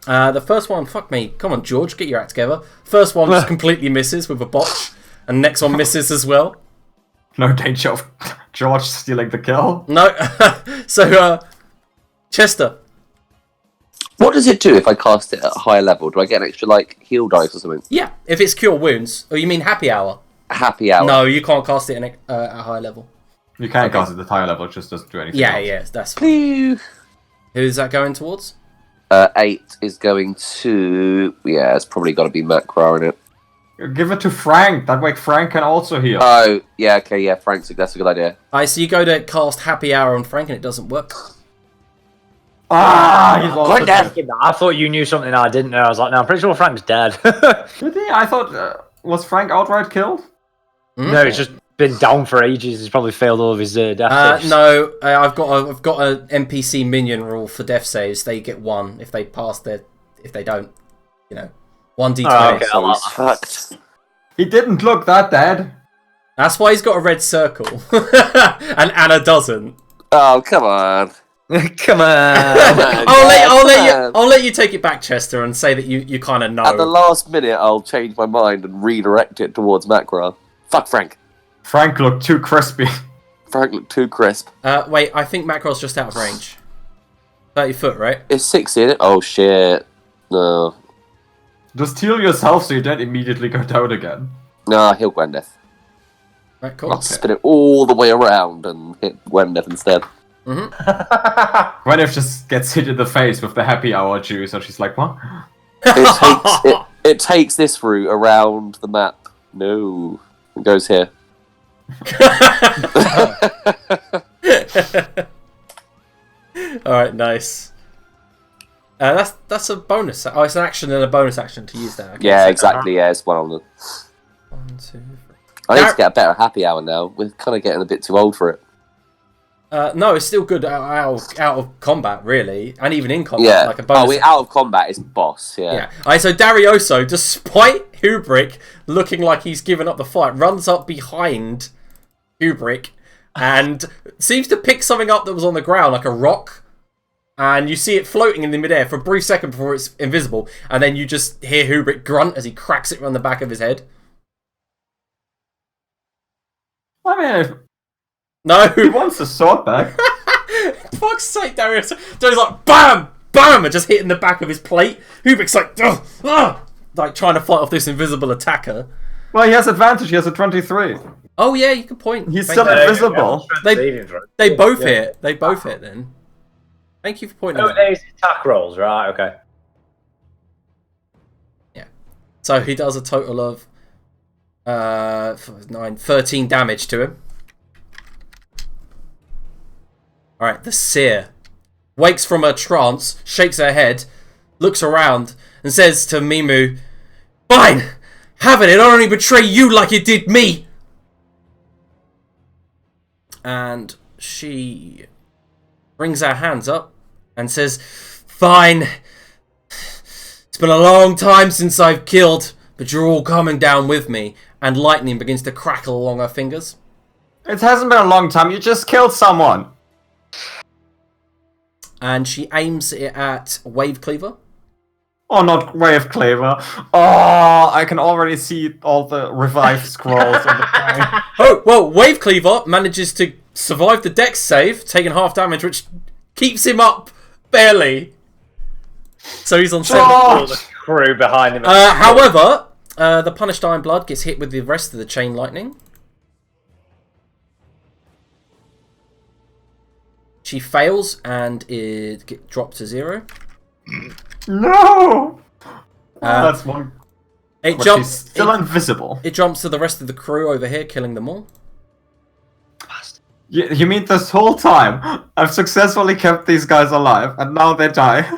The first one, fuck me, come on George, get your act together. First one just completely misses with a botch, and next one misses as well. No danger of George stealing the kill. No, so Chester. What does it do if I cast it at a higher level? Do I get an extra like heal dice or something? Yeah, if it's cure wounds. Oh, you mean happy hour? Happy hour. No, you can't cast it at a high level. You can cast it at higher level, it just doesn't do anything. Yeah, else. yeah, that's fine. Phew. Who's that going towards? 8 is going to... Yeah, it's probably got to be Macra in it. Give it to Frank. That way Frank can also heal. Oh, yeah, okay, yeah, Frank's... That's a good idea. Alright, so you go to cast happy hour on Frank and it doesn't work. He's also dead. I thought you knew something I didn't know. I was like, no, I'm pretty sure Frank's dead. Did he? I thought... was Frank outright killed? No, he's just been down for ages. He's probably failed all of his death saves. No, I've got an NPC minion rule for death saves. They get 1 if they pass their... If they don't, 1d20. Oh, okay. So he's fucked. He didn't look that dead. That's why he's got a red circle. And Anna doesn't. Oh, come on. Come on. I'll let you take it back, Chester, and say that you kind of know. At the last minute, I'll change my mind and redirect it towards Macra. Fuck Frank. Frank looked too crispy. Frank looked too crisp. Wait, I think Macro's just out of range. 30 foot, right? It's 6 in it? Oh, shit. No. Just heal yourself so you don't immediately go down again. No, heal Gwendeth. Right, cool. I'll spin it all the way around and hit Gwendeth instead. Gwyneth just gets hit in the face with the happy hour juice, and she's like, what? It takes this route around the map. No. It goes here. Alright, nice. That's a bonus. Oh, it's an action and a bonus action to use that. Okay, Yeah, so- exactly. Yeah, it's one of them. 1, 2, 3. I need to get a better happy hour now. We're kind of getting a bit too old for it. No, it's still good out of combat, really, and even in combat, Yeah. like a bonus. Out of combat is boss. Yeah. Yeah. Alright, so Darioso, despite Hubrick looking like he's given up the fight, runs up behind Hubrick and seems to pick something up that was on the ground, like a rock. And you see it floating in the midair for a brief second before it's invisible, and then you just hear Hubrick grunt as he cracks it around the back of his head. I mean, No. he wants the sword back. Fuck's sake, Darius. Dario's like, BAM! BAM! And just hitting the back of his plate. Hubrick's like, ugh, ugh, like trying to fight off this invisible attacker. Well, he has advantage. He has a 23. Oh yeah, you can point. He's Thank still you. invisible. They both hit. They both hit then. Thank you for pointing Oh, that out. there's attack rolls, right? Okay. So he does a total of 13 damage to him. Alright, the Seer wakes from her trance, shakes her head, looks around, and says to Mimu, "Fine! Have it! It'll only betray you like it did me!" And she brings her hands up and says, "Fine. It's been a long time since I've killed, but you're all coming down with me." And lightning begins to crackle along her fingers. It hasn't been a long time. You just killed someone. And she aims it at Wave Cleaver. Oh, not Wave Cleaver. Oh, I can already see all the revived scrolls on the planet. Oh, well, Wave Cleaver manages to survive the dex save, taking half damage, which keeps him up barely. So he's on 7. All the crew behind him. However, the Punished Iron Blood gets hit with the rest of the Chain Lightning. She fails and it dropped to 0. No! That's one. It But jumps. she's still invisible. It jumps to the rest of the crew over here, killing them all. You mean this whole time I've successfully kept these guys alive, and now they die?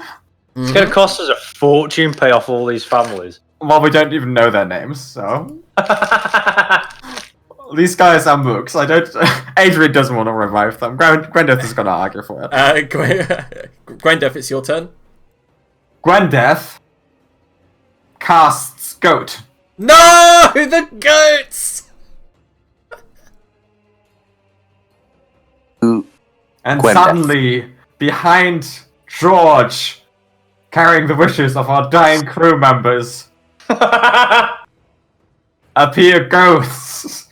It's going to cost us a fortune pay off all these families. Well, we don't even know their names, so... These guys are mooks. I don't... Adrian doesn't want to revive them. Gwendeth is going to argue for it. Gwendeth, it's your turn. Gwendeth casts Goat. No! The goats! And Gwenda. suddenly, behind George, carrying the wishes of our dying crew members, appear ghosts.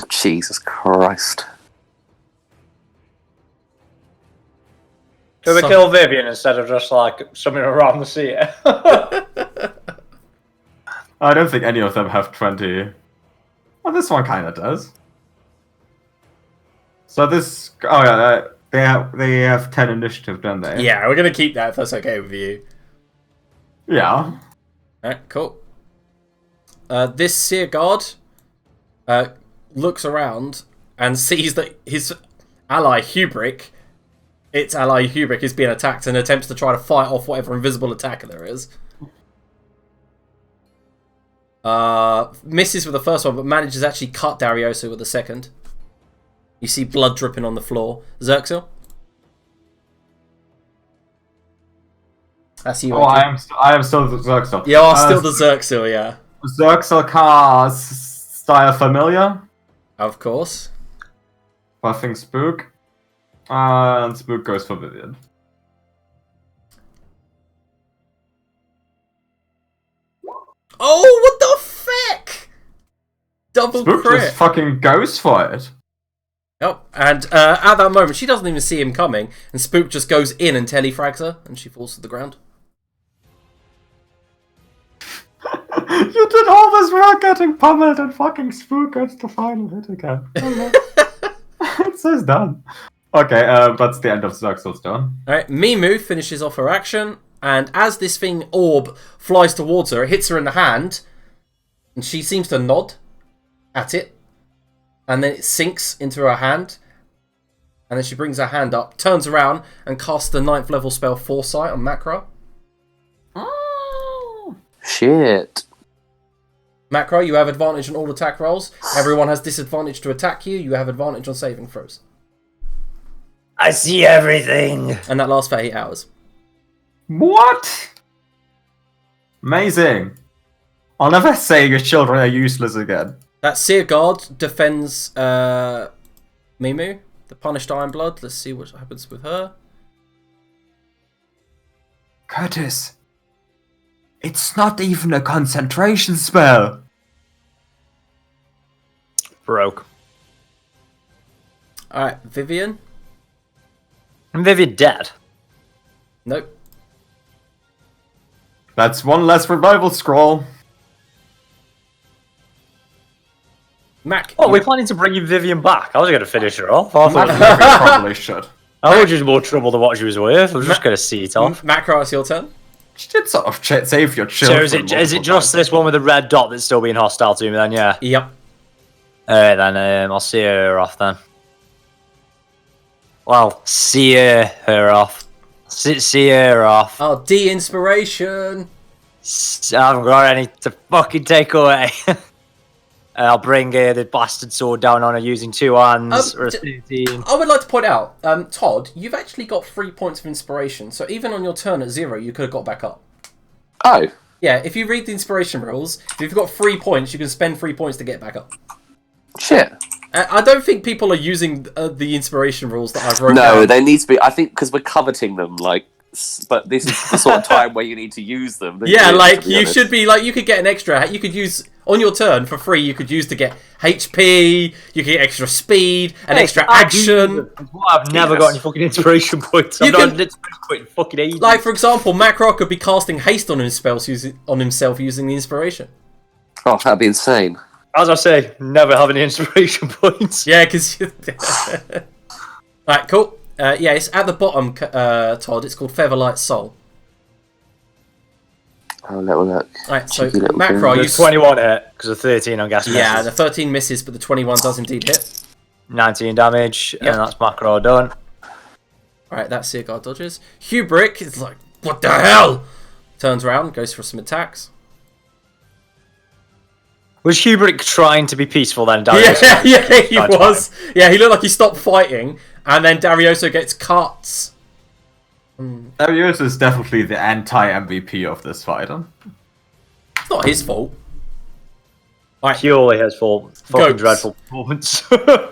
Jesus Christ. Do we So- kill Vivian instead of just like something around the Seer? I don't think any of them have 20. Well, this one kind of does. So this... Oh yeah, they have 10 initiative, don't they? Yeah, we're gonna keep that if that's okay with you. Yeah. Alright, cool. This Seer Guard looks around and sees that his ally Hubrick, is being attacked and attempts to try to fight off whatever invisible attacker there is. Misses with the first one, but manages to actually cut Darioso with the second. You see blood dripping on the floor. Xerxil? That's you. Oh, Adrian. I am still the Xerxel. You are still the Xerxil, yeah. Xerxel cast Style Familiar. Of course. Buffing Spook. And Spook goes for Vivian. Oh, what the feck? Double Spook crit. just fucking goes for it. Yep, and at that moment, she doesn't even see him coming, and Spook just goes in and telefrags her, and she falls to the ground. You did all this work getting pummeled and fucking Spook gets the final hit again. It says done. Okay, that's the end of Xerxel's turn. Alright, Mimu finishes off her action, and as this thing orb flies towards her, it hits her in the hand, and she seems to nod at it, and then it sinks into her hand, and then she brings her hand up, turns around, and casts the 9th level spell Foresight on Macra. Shit. Macra, you have advantage on all attack rolls. Everyone has disadvantage to attack you. You have advantage on saving throws. I see everything. And that lasts for 8 hours. What? Amazing. I'll never say your children are useless again. That Seer Guard defends Mimu, the Punished Ironblood. Let's see what happens with her. Curtis, it's not even a concentration spell. Broke. Alright, Vivian. And Vivian dead. Nope. That's one less revival scroll. Mac. Oh, we're planning to bring Vivian back. I was going to finish her off. I thought We probably should. I was just more trouble than what she was worth. I was just going to see it off. Macra, it's your turn. She did sort of save your So children. is it multiple just times. this one with the red dot that's still being hostile to me then? Yeah. Yep. Alright then, I'll see her off then. Well, see her off. See her off. Oh, de-inspiration. I haven't got any to fucking take away. I'll bring the bastard sword down on her using 2 hands. Or a 13. I would like to point out, Todd, you've actually got 3 points of inspiration, so even on your turn at 0, you could have got back up. Oh. Yeah, if you read the inspiration rules, if you've got 3 points, you can spend 3 points to get back up. Shit. I don't think people are using the inspiration rules that I've wrote No, down. they need to be. I think because we're coveting them, like. But this is the sort of time where you need to use them. Yeah, to like, be you honest. should be, like, you could get an extra, you could use, on your turn, for free, you could use to get HP, you could get extra speed, an extra action. I've never got any fucking inspiration points. You I've got can- an inspiration point in fucking ages. Like, for example, Macro could be casting haste on himself using the inspiration. Oh, that'd be insane. As I say, never have any inspiration points. Yeah, because... Alright, cool. Yeah, it's at the bottom, Todd. It's called Featherlight Soul. Oh, little look. Alright, so Cheeky little Macro, thing. you... 21 hit, because of 13 on gas Yeah, misses. the 13 misses, but the 21 does indeed hit. 19 damage, Yep. and that's macro done. Alright, that Seer Guard dodges. Hubrick is like, what the hell? Turns around, goes for some attacks. Was Hubrick trying to be peaceful then, Darius? Yeah, he That's was. Yeah, he looked like he stopped fighting, and then Darioso gets cuts. Darius is definitely the anti-MVP of this fight. Huh? It's not his fault. Alright, Purely his fault. Fucking Goats. dreadful performance.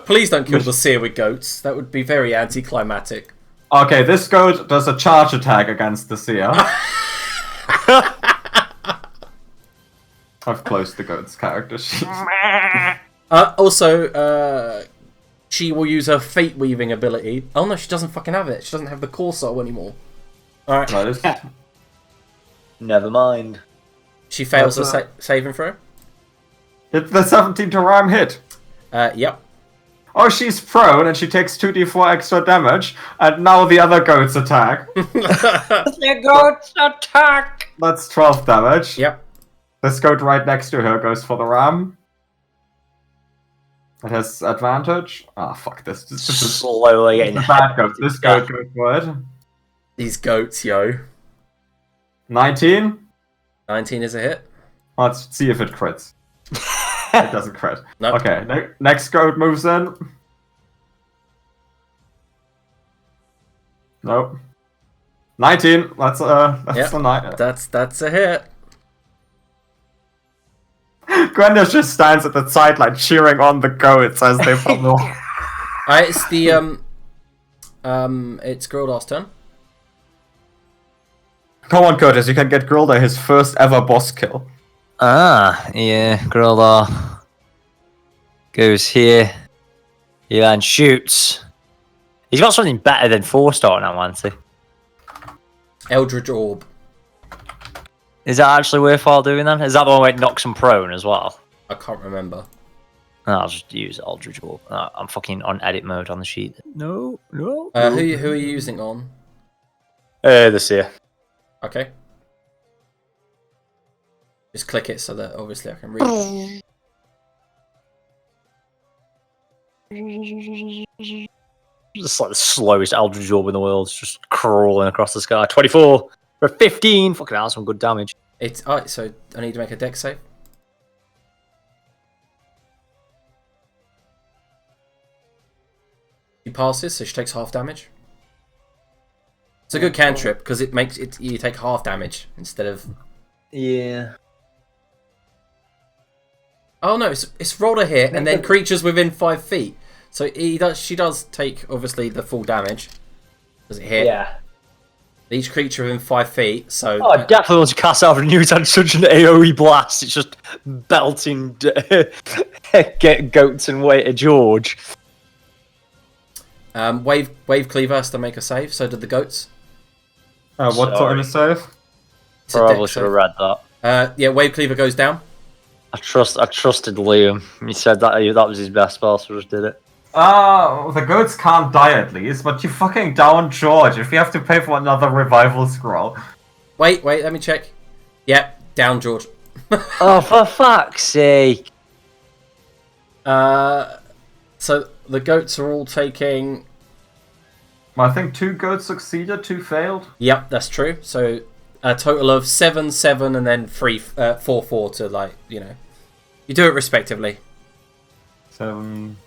please don't kill the seer with goats. That would be very anticlimactic. Okay, this goat does a charge attack against the seer. I've closed the goat's character sheet. Also, she will use her fate weaving ability. Oh no, she doesn't fucking have it. She doesn't have the core soul anymore. Alright, No, this- Never mind. she fails her saving throw. It's the 17 to rhyme hit. Yep. Oh, she's prone and she takes 2d4 extra damage, and now the other goats attack. The goats attack! That's 12 damage. Yep. This goat right next to her goes for the ram. It has advantage. Ah, fuck this. This is Slowly getting a bad goat. This goat goes for it. These goats, yo. 19. 19 is a hit. Let's see if it crits. It doesn't crit. Nope. Okay, next goat moves in. Nope. 19. That's Yep. a 9. That's a hit. Gwenda just stands at the sideline cheering on the goats as they pummel. Alright, it's the it's Grildar's turn. Come on, Curtis, you can get Grilda his first ever boss kill. Ah, yeah, Grillar goes here. He then shoots. He's got something better than 4-star now, hasn't he? Eldritch Orb. Is that actually worthwhile doing then? Is that the one where it knocks him prone as well? I can't remember. No, I'll just use Eldritch Orb. I'm fucking on edit mode on the sheet. No. Who are you using on? The Seer. Okay. Just click it so that obviously I can read. Just like the slowest Eldritch Orb in the world. It's just crawling across the sky. 24 for 15. Fucking hell, some good damage. It's alright, so I need to make a dex save. She passes, so she takes half damage. It's a good cantrip because it makes it you take half damage instead of. Yeah. Oh no, it's rolled a hit and then creatures within 5 feet. So she does take obviously the full damage. Does it hit? Yeah. Each creature within 5 feet. So. Oh, I definitely want to cast out of new had such an AoE blast. It's just belting get goats and way to George. Wave Cleaver has to make a save. So did the goats. What sort of save? It's a Probably dex should have save. read that. Yeah, Wave Cleaver goes down. I trusted Liam. He said that was his best spell, so I just did it. The goats can't die at least, but you fucking down George if you have to pay for another revival scroll. Wait, let me check. Yep, down George. Oh, for fuck's sake. So the goats are all taking. I think 2 goats succeeded, 2 failed. Yep, that's true. So a total of 7, 7, and then 4, 4 to you do it respectively. 7.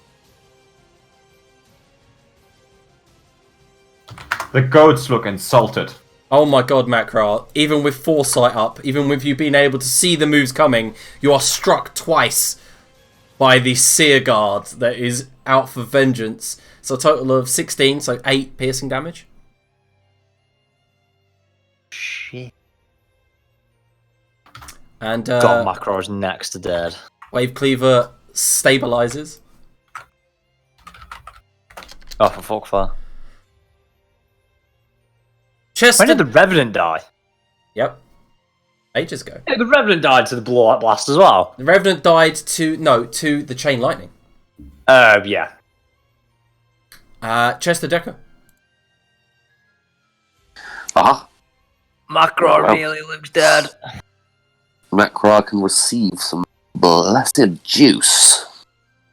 The goats look insulted. Oh my god, Makra. Even with foresight up, even with you being able to see the moves coming, you are struck twice by the Seer Guard that is out for vengeance. So a total of 16, so 8 piercing damage. Shit. And God, Macro's next to dead. Wave Cleaver stabilizes. Oh, for fuck's sake. Chester. When did the Revenant die? Yep. Ages ago. Yeah, the Revenant died to the blowout blast as well. The Revenant died to the Chain Lightning. Yeah. Chester Decker. Macro Well. really looks dead. Macra can receive some blessed juice.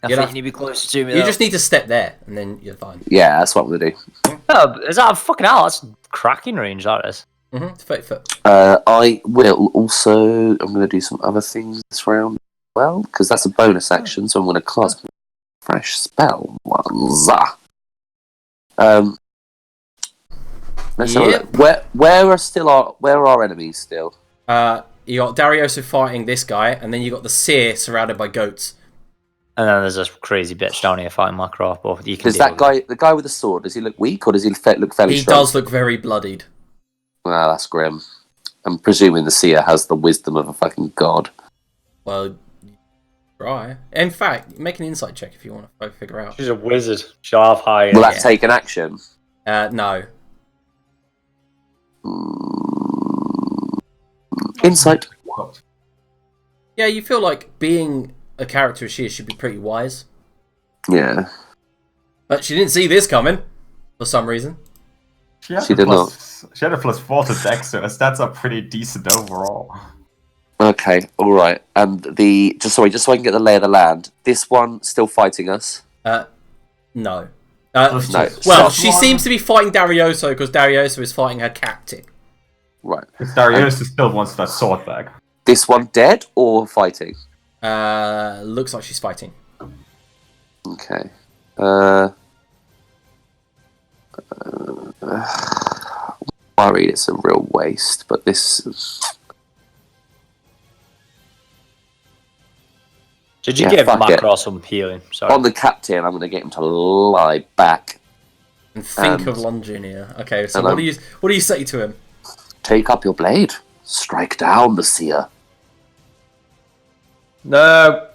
I You'd think have- you need to be closer to me. You though. just need to step there, and then you're fine. Yeah, that's what I'm gonna do. Oh, is that a fucking hell? That's cracking range, that is. It's 30 foot. I will also. I'm gonna do some other things this round. Well, because that's a bonus action, so I'm gonna cast fresh spell ones. Let's have a Yep. look. Where are our enemies still? you got Darioso fighting this guy, and then you got the Seer surrounded by goats. And then there's a crazy bitch down here fighting my crop. But you can Does deal that with guy, the guy with the sword, does he look weak or does he look fairly He strong? does look very bloodied. Wow, that's grim. I'm presuming the seer has the wisdom of a fucking god. Well, try. In fact, make an insight check if you want to figure out. She's a wizard. She'll have high. Will that take an action? No. Insight. Yeah, you feel like being a character as she is should be pretty wise. Yeah. But she didn't see this coming, for some reason. She had She did not. She had a +4 to Dex, so her stats are pretty decent overall. Okay, alright. And just so I can get the lay of the land, this one still fighting us? No. No. Well, she seems to be fighting Darioso because Darioso is fighting her captain. Right. Darius still wants that sword back. This one dead or fighting? Looks like she's fighting. Okay. Worried it's a real waste, but this... Did you Yeah, give fuck it. Macross some healing? Sorry. On the captain, I'm going to get him to lie back. And think And- of lunging here. Okay, so and what do you say to him? Take up your blade. Strike down the seer. No.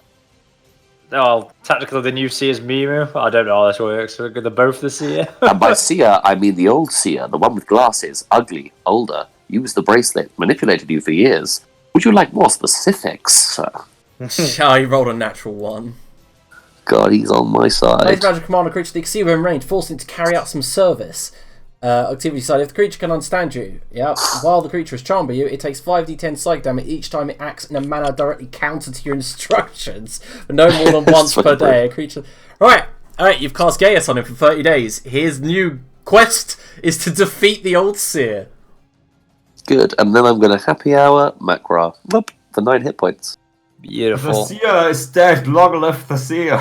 Oh, technically the new Seer is Mimu. I don't know how this works. They're both the Seer. And by seer, I mean the old seer, the one with glasses, ugly, older, used the bracelet, manipulated you for years. Would you like more specifics, sir? Oh, he rolled a natural 1. God, he's on my Place side. magic command a creature to exceed within range, forcing it to carry out some service. Activity side, if the creature can understand you, while the creature is charmed by you, it takes 5d10 psych damage each time it acts in a manner directly counter to your instructions, for no more than once per day. A creature. Alright, you've cast Gaius on him for 30 days. His new quest is to defeat the old Seer. Good, and then I'm going to happy hour Macra. Whoop, for 9 hit points. The Beautiful. seer is dead. Long live the seer.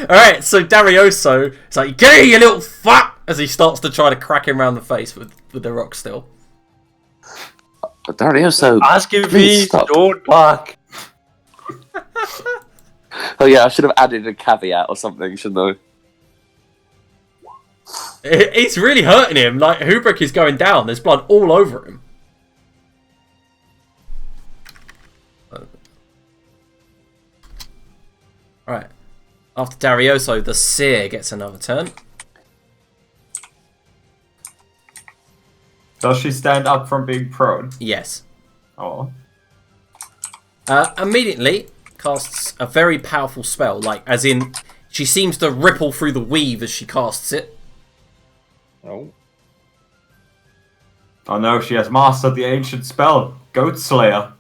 Alright, so Darioso is like, get here, you little fuck! As he starts to try to crack him around the face with the rock still. But Darioso, Ask him please please, stop. don't back. Oh yeah, I should have added a caveat or something, shouldn't I? It's really hurting him. Like, Hubrick is going down. There's blood all over him. Right. After Darioso, the Seer gets another turn. Does she stand up from being prone? Yes. Oh. Immediately casts a very powerful spell. Like, as in, she seems to ripple through the weave as she casts it. Oh. Oh no, she has mastered the ancient spell, Goat Slayer.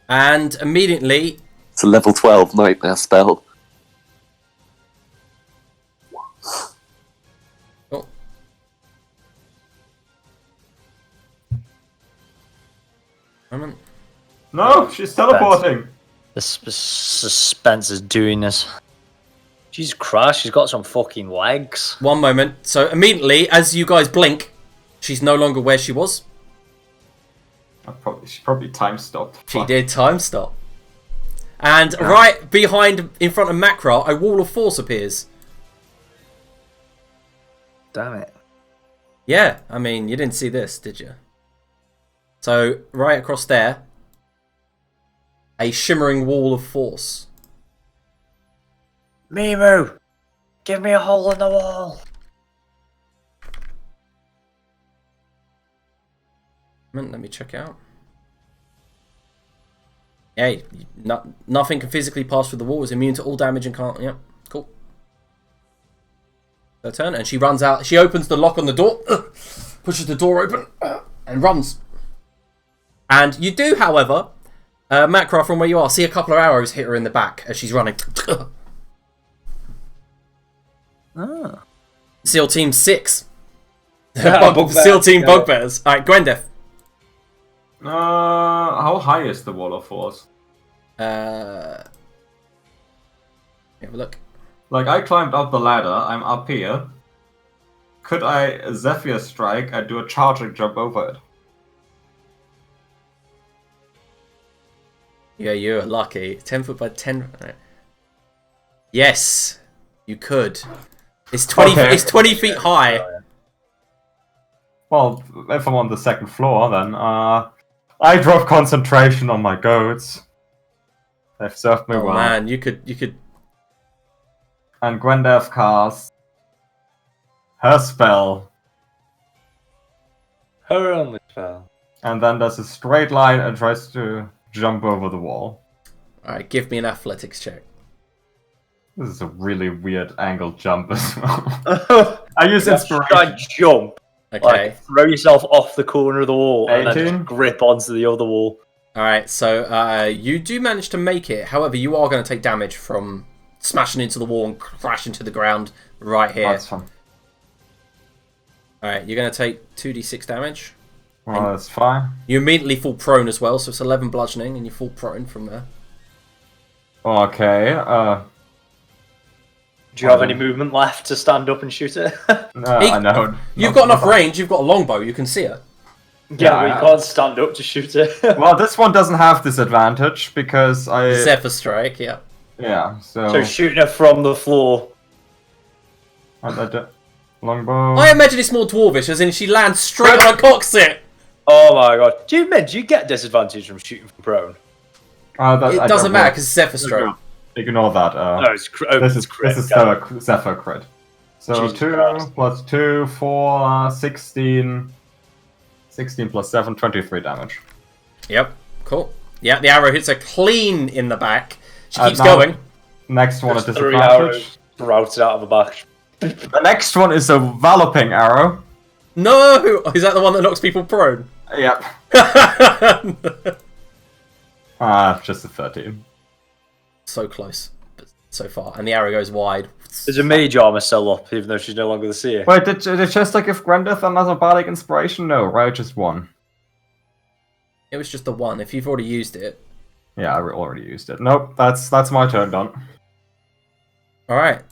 And immediately, It's a level 12 nightmare spell. oh, moment. No, she's teleporting. The suspense is doing this. Jesus Christ, she's got some fucking legs. One moment. So immediately, as you guys blink, she's no longer where she was. She probably time stopped. She did time stop. And right behind, in front of Macra, a wall of force appears. Damn it. Yeah, I mean, you didn't see this, did you? So, right across there, a shimmering wall of force. Mimu, give me a hole in the wall. Let me check out. Hey, nothing can physically pass through the wall. Is immune to all damage and can't. Yep, cool. Her turn, and she runs out. She opens the lock on the door, pushes the door open, and runs. And you do, however, Macra, from where you are, see a couple of arrows hit her in the back as she's running. Ah. SEAL Team 6. Bugbear. SEAL Team Bugbears. Alright, Gwendeth. How high is the wall of force? Have a look. Like, I climbed up the ladder, I'm up here. Could I Zephyr strike and do a charging jump over it? Yeah, you're lucky. 10 foot by 10. Yes, you could. It's 20. Okay. It's 20 feet high. Well, if I'm on the second floor, then I drop concentration on my goats. They've served me Oh well. man, you could. And Gwendev casts her spell, Her only spell. and then does a straight line and tries to jump over the wall. All right, give me an athletics check. This is a really weird angled jump as well. I use inspiration. Try and jump. Okay. Like, throw yourself off the corner of the wall and then 18? just grip onto the other wall. All right. So you do manage to make it. However, you are going to take damage from smashing into the wall and crashing to the ground right here. That's fun. All right, you're going to take 2d6 damage. Well, that's fine. You immediately fall prone as well, so it's 11 bludgeoning, and you fall prone from there. Okay. Do you have any movement left to stand up and shoot it? I know. You've got enough range. You've got a longbow. You can see it. Yeah, we I- can't stand up to shoot it. Well, this one doesn't have disadvantage because I. Zephyr strike. Yeah. Yeah. So. So shooting it from the floor. Longbow. I imagine it's more dwarvish, as in she lands straight on a cocksit. Oh my god. Do you get disadvantage from shooting from prone? It doesn't matter because Zephyr stroke. Ignore that. No, it's This is Zephyr crit. So Jesus 2 Christ. plus 2, 4, 16. 16 plus 7, 23 damage. Yep. Cool. Yeah, the arrow hits her clean in the back. She keeps now- going. Next one Just at 3 disadvantage. arrows routed out of the back. The next one is a Walloping arrow. No! Is that the one that knocks people prone? Yep. Just a 13. So close, but so far. And the arrow goes wide. There's a mage armor still up, even though she's no longer the seer. Wait, did Chester give Grandeth another bardic inspiration? No, right? Just one. It was just the one. If you've already used it. Yeah, I already used it. Nope, that's my turn done. Alright.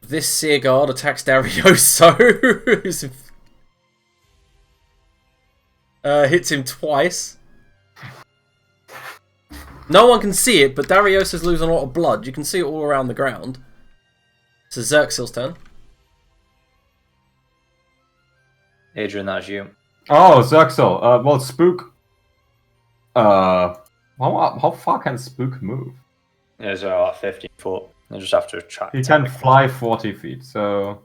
This Seer Guard attacks Darioso. Hits him twice. No one can see it, but Dariosa's losing a lot of blood. You can see it all around the ground. It's Xerxil's turn. Adrian, that's you. Oh, Zerxil. Well, Spook. How far can Spook move? Yeah, so like 15 foot. I just have to attract. He can fly 40 feet, so.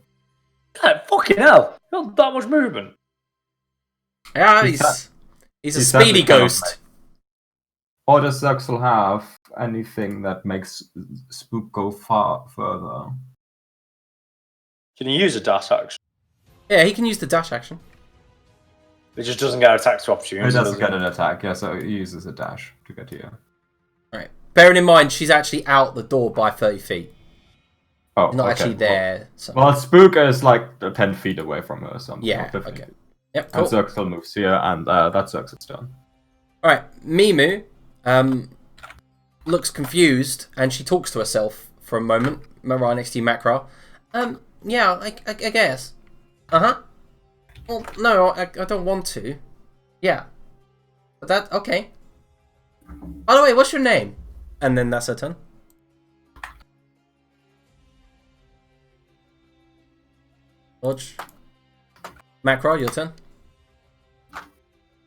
God, fucking hell! Not that much movement. Yeah, He's he's a he's speedy definitely cannot ghost. Or does Zerxil have anything that makes Spook go far further? Can you use a dash action? Yeah, he can use the dash action. It just doesn't get attack to He opportunity. doesn't get an attack, yeah, so he uses a dash to get here. Right. Bearing in mind, she's actually out the door by 30 feet. Oh, Not okay. actually there. So. Well, Spook is like 10 feet away from her or something. Yeah, or 15 okay. feet. Yep, And cool. Zerxil moves here, and that's Zerxil's turn. Alright, Mimu looks confused, and she talks to herself for a moment. Right next to you, Macra. Yeah, I guess. Uh-huh. Well, no, I don't want to. Yeah. But that, okay. By the way, what's your name? And then that's her turn. Lodge. Macra, your turn.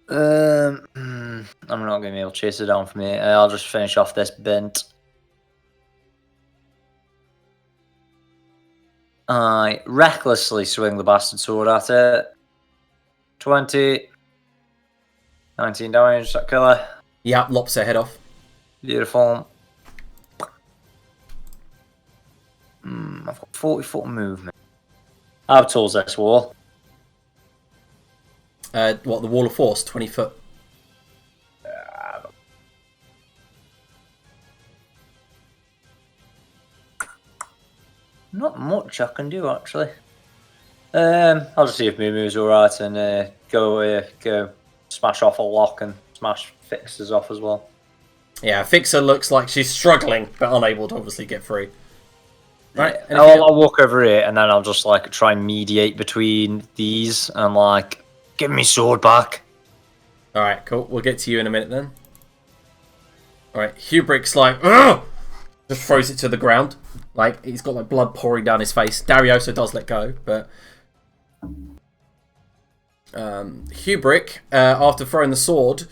I'm not going to be able to chase it down from here. I'll just finish off this bent. I recklessly swing the bastard sword at it. 20. 19 damage, that killer. Yeah, lops her head off. Beautiful. I've got 40 foot movement. How tall's this wall? What, the Wall of Force? 20 foot. Not much I can do, actually. I'll just see if Mumu's alright and go smash off a lock and smash fixes off as well. Yeah, Fixer looks like she's struggling, but unable to obviously get free. Right, I'll walk over here and then I'll just like try and mediate between these and like give me sword back. Alright, cool. We'll get to you in a minute then. Alright, Hubrick's like, ugh! Just throws it to the ground. Like, he's got like blood pouring down his face. Darioso does let go, but... Hubrick, after throwing the sword,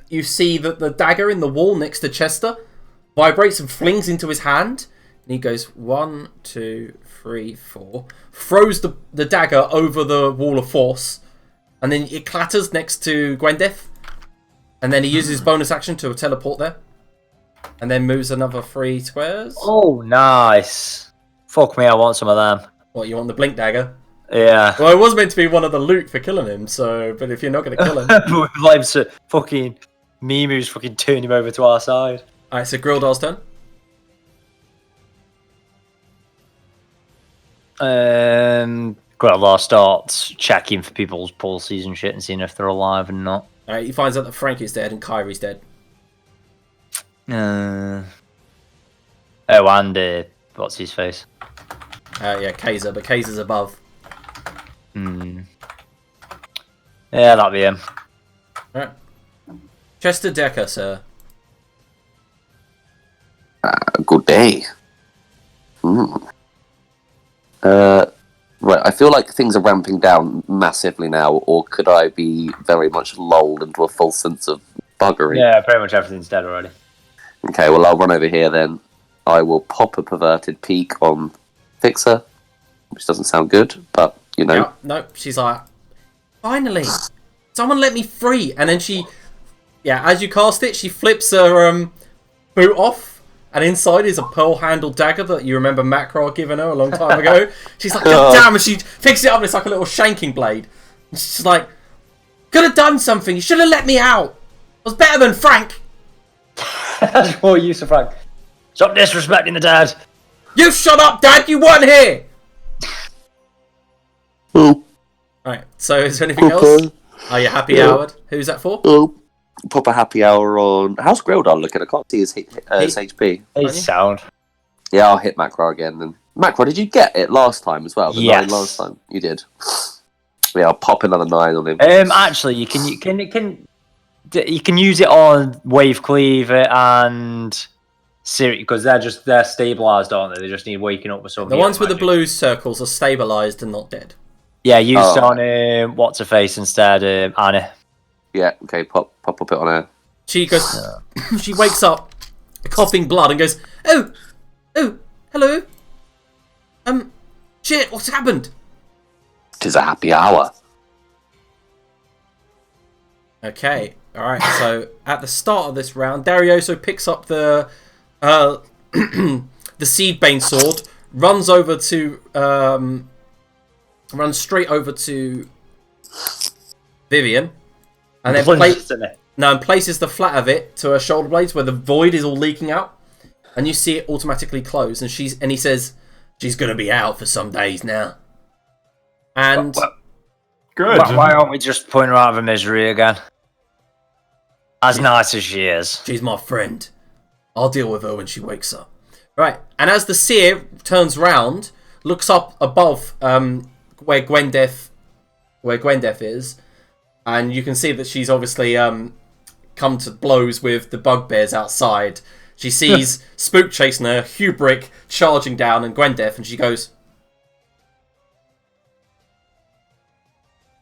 you see that the dagger in the wall next to Chester vibrates and flings into his hand. And he goes, 1, 2, 3, 4. Throws the dagger over the wall of force. And then it clatters next to Gwendeth. And then he uses his bonus action to teleport there. And then moves another 3 squares. Oh, nice. Fuck me, I want some of them. What, you want the blink dagger? Yeah. Well, it was meant to be one of the loot for killing him, so... But if you're not going to kill him... Like, so fucking... Mimu's fucking turning him over to our side. Alright, so Grildal's turn. Grildar starts checking for people's pulses and shit and seeing if they're alive and not. Alright, he finds out that Frankie's dead and Kyrie's dead. Oh, and what's his face? Yeah, Kaiser, but Kaiser's above. Yeah, that'll be him. Alright. Chester Decker, sir. Good day. Right, I feel like things are ramping down massively now, or could I be very much lulled into a false sense of buggery? Yeah, pretty much everything's dead already. Okay, well, I'll run over here then. I will pop a perverted peek on Fixer, which doesn't sound good, but, you know. Yeah, no, she's like, finally, someone let me free. And then she, yeah, as you cast it, she flips her boot off, and inside is a pearl-handled dagger that you remember Macro giving her a long time ago. She's like, God damn, and she picks it up and it's like a little shanking blade. And she's like, could have done something, you should have let me out. I was better than Frank. That's more use of Frank. Stop disrespecting the dad. You shut up, Dad, you weren't here. Oh, Alright, so is there anything else? okay. Are you happy, Howard? Who's that for? Oh, pop a happy hour on... How's Grildar looking? I can't see his HP. It's sound. Yeah, I'll hit Macro again then. Macro, did you get it last time as well? The 9 last time? You did. Yeah, I'll pop another 9 on him. Actually, you can use it on Wave Cleaver and Seer because they're stabilized, aren't they? They just need waking up with something. The ones with the blue circles are stabilised and not dead. Yeah, use it on what's her face instead, Anna. Yeah, okay, pop it on her. She goes, she wakes up, coughing blood, and goes, oh, hello. Shit, what's happened? 'Tis a happy hour. Okay, alright, so at the start of this round, Darioso picks up the Seedbane sword, runs straight over to Vivian, and then places the flat of it to her shoulder blades where the void is all leaking out, and you see it automatically close. And he says, "She's gonna be out for some days now." And Good. Why aren't we just putting her out of her misery again? As nice as she is. she's my friend. I'll deal with her when she wakes up. Right, and as the Seer turns round, looks up above where Gwendeth is, and you can see that she's obviously come to blows with the bugbears outside. She sees Spook chasing her, Hubrick charging down, and Gwendeth, and she goes,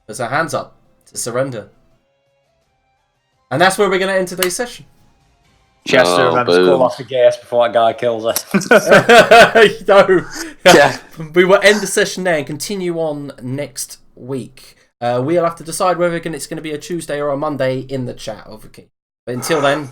puts her hands up to surrender. And that's where we're going to end today's session. Chester remembers to call off the gas before that guy kills her. No. Yeah. We will end the session there and continue on next week. We'll have to decide whether it's going to be a Tuesday or a Monday in the chat, obviously. But until then,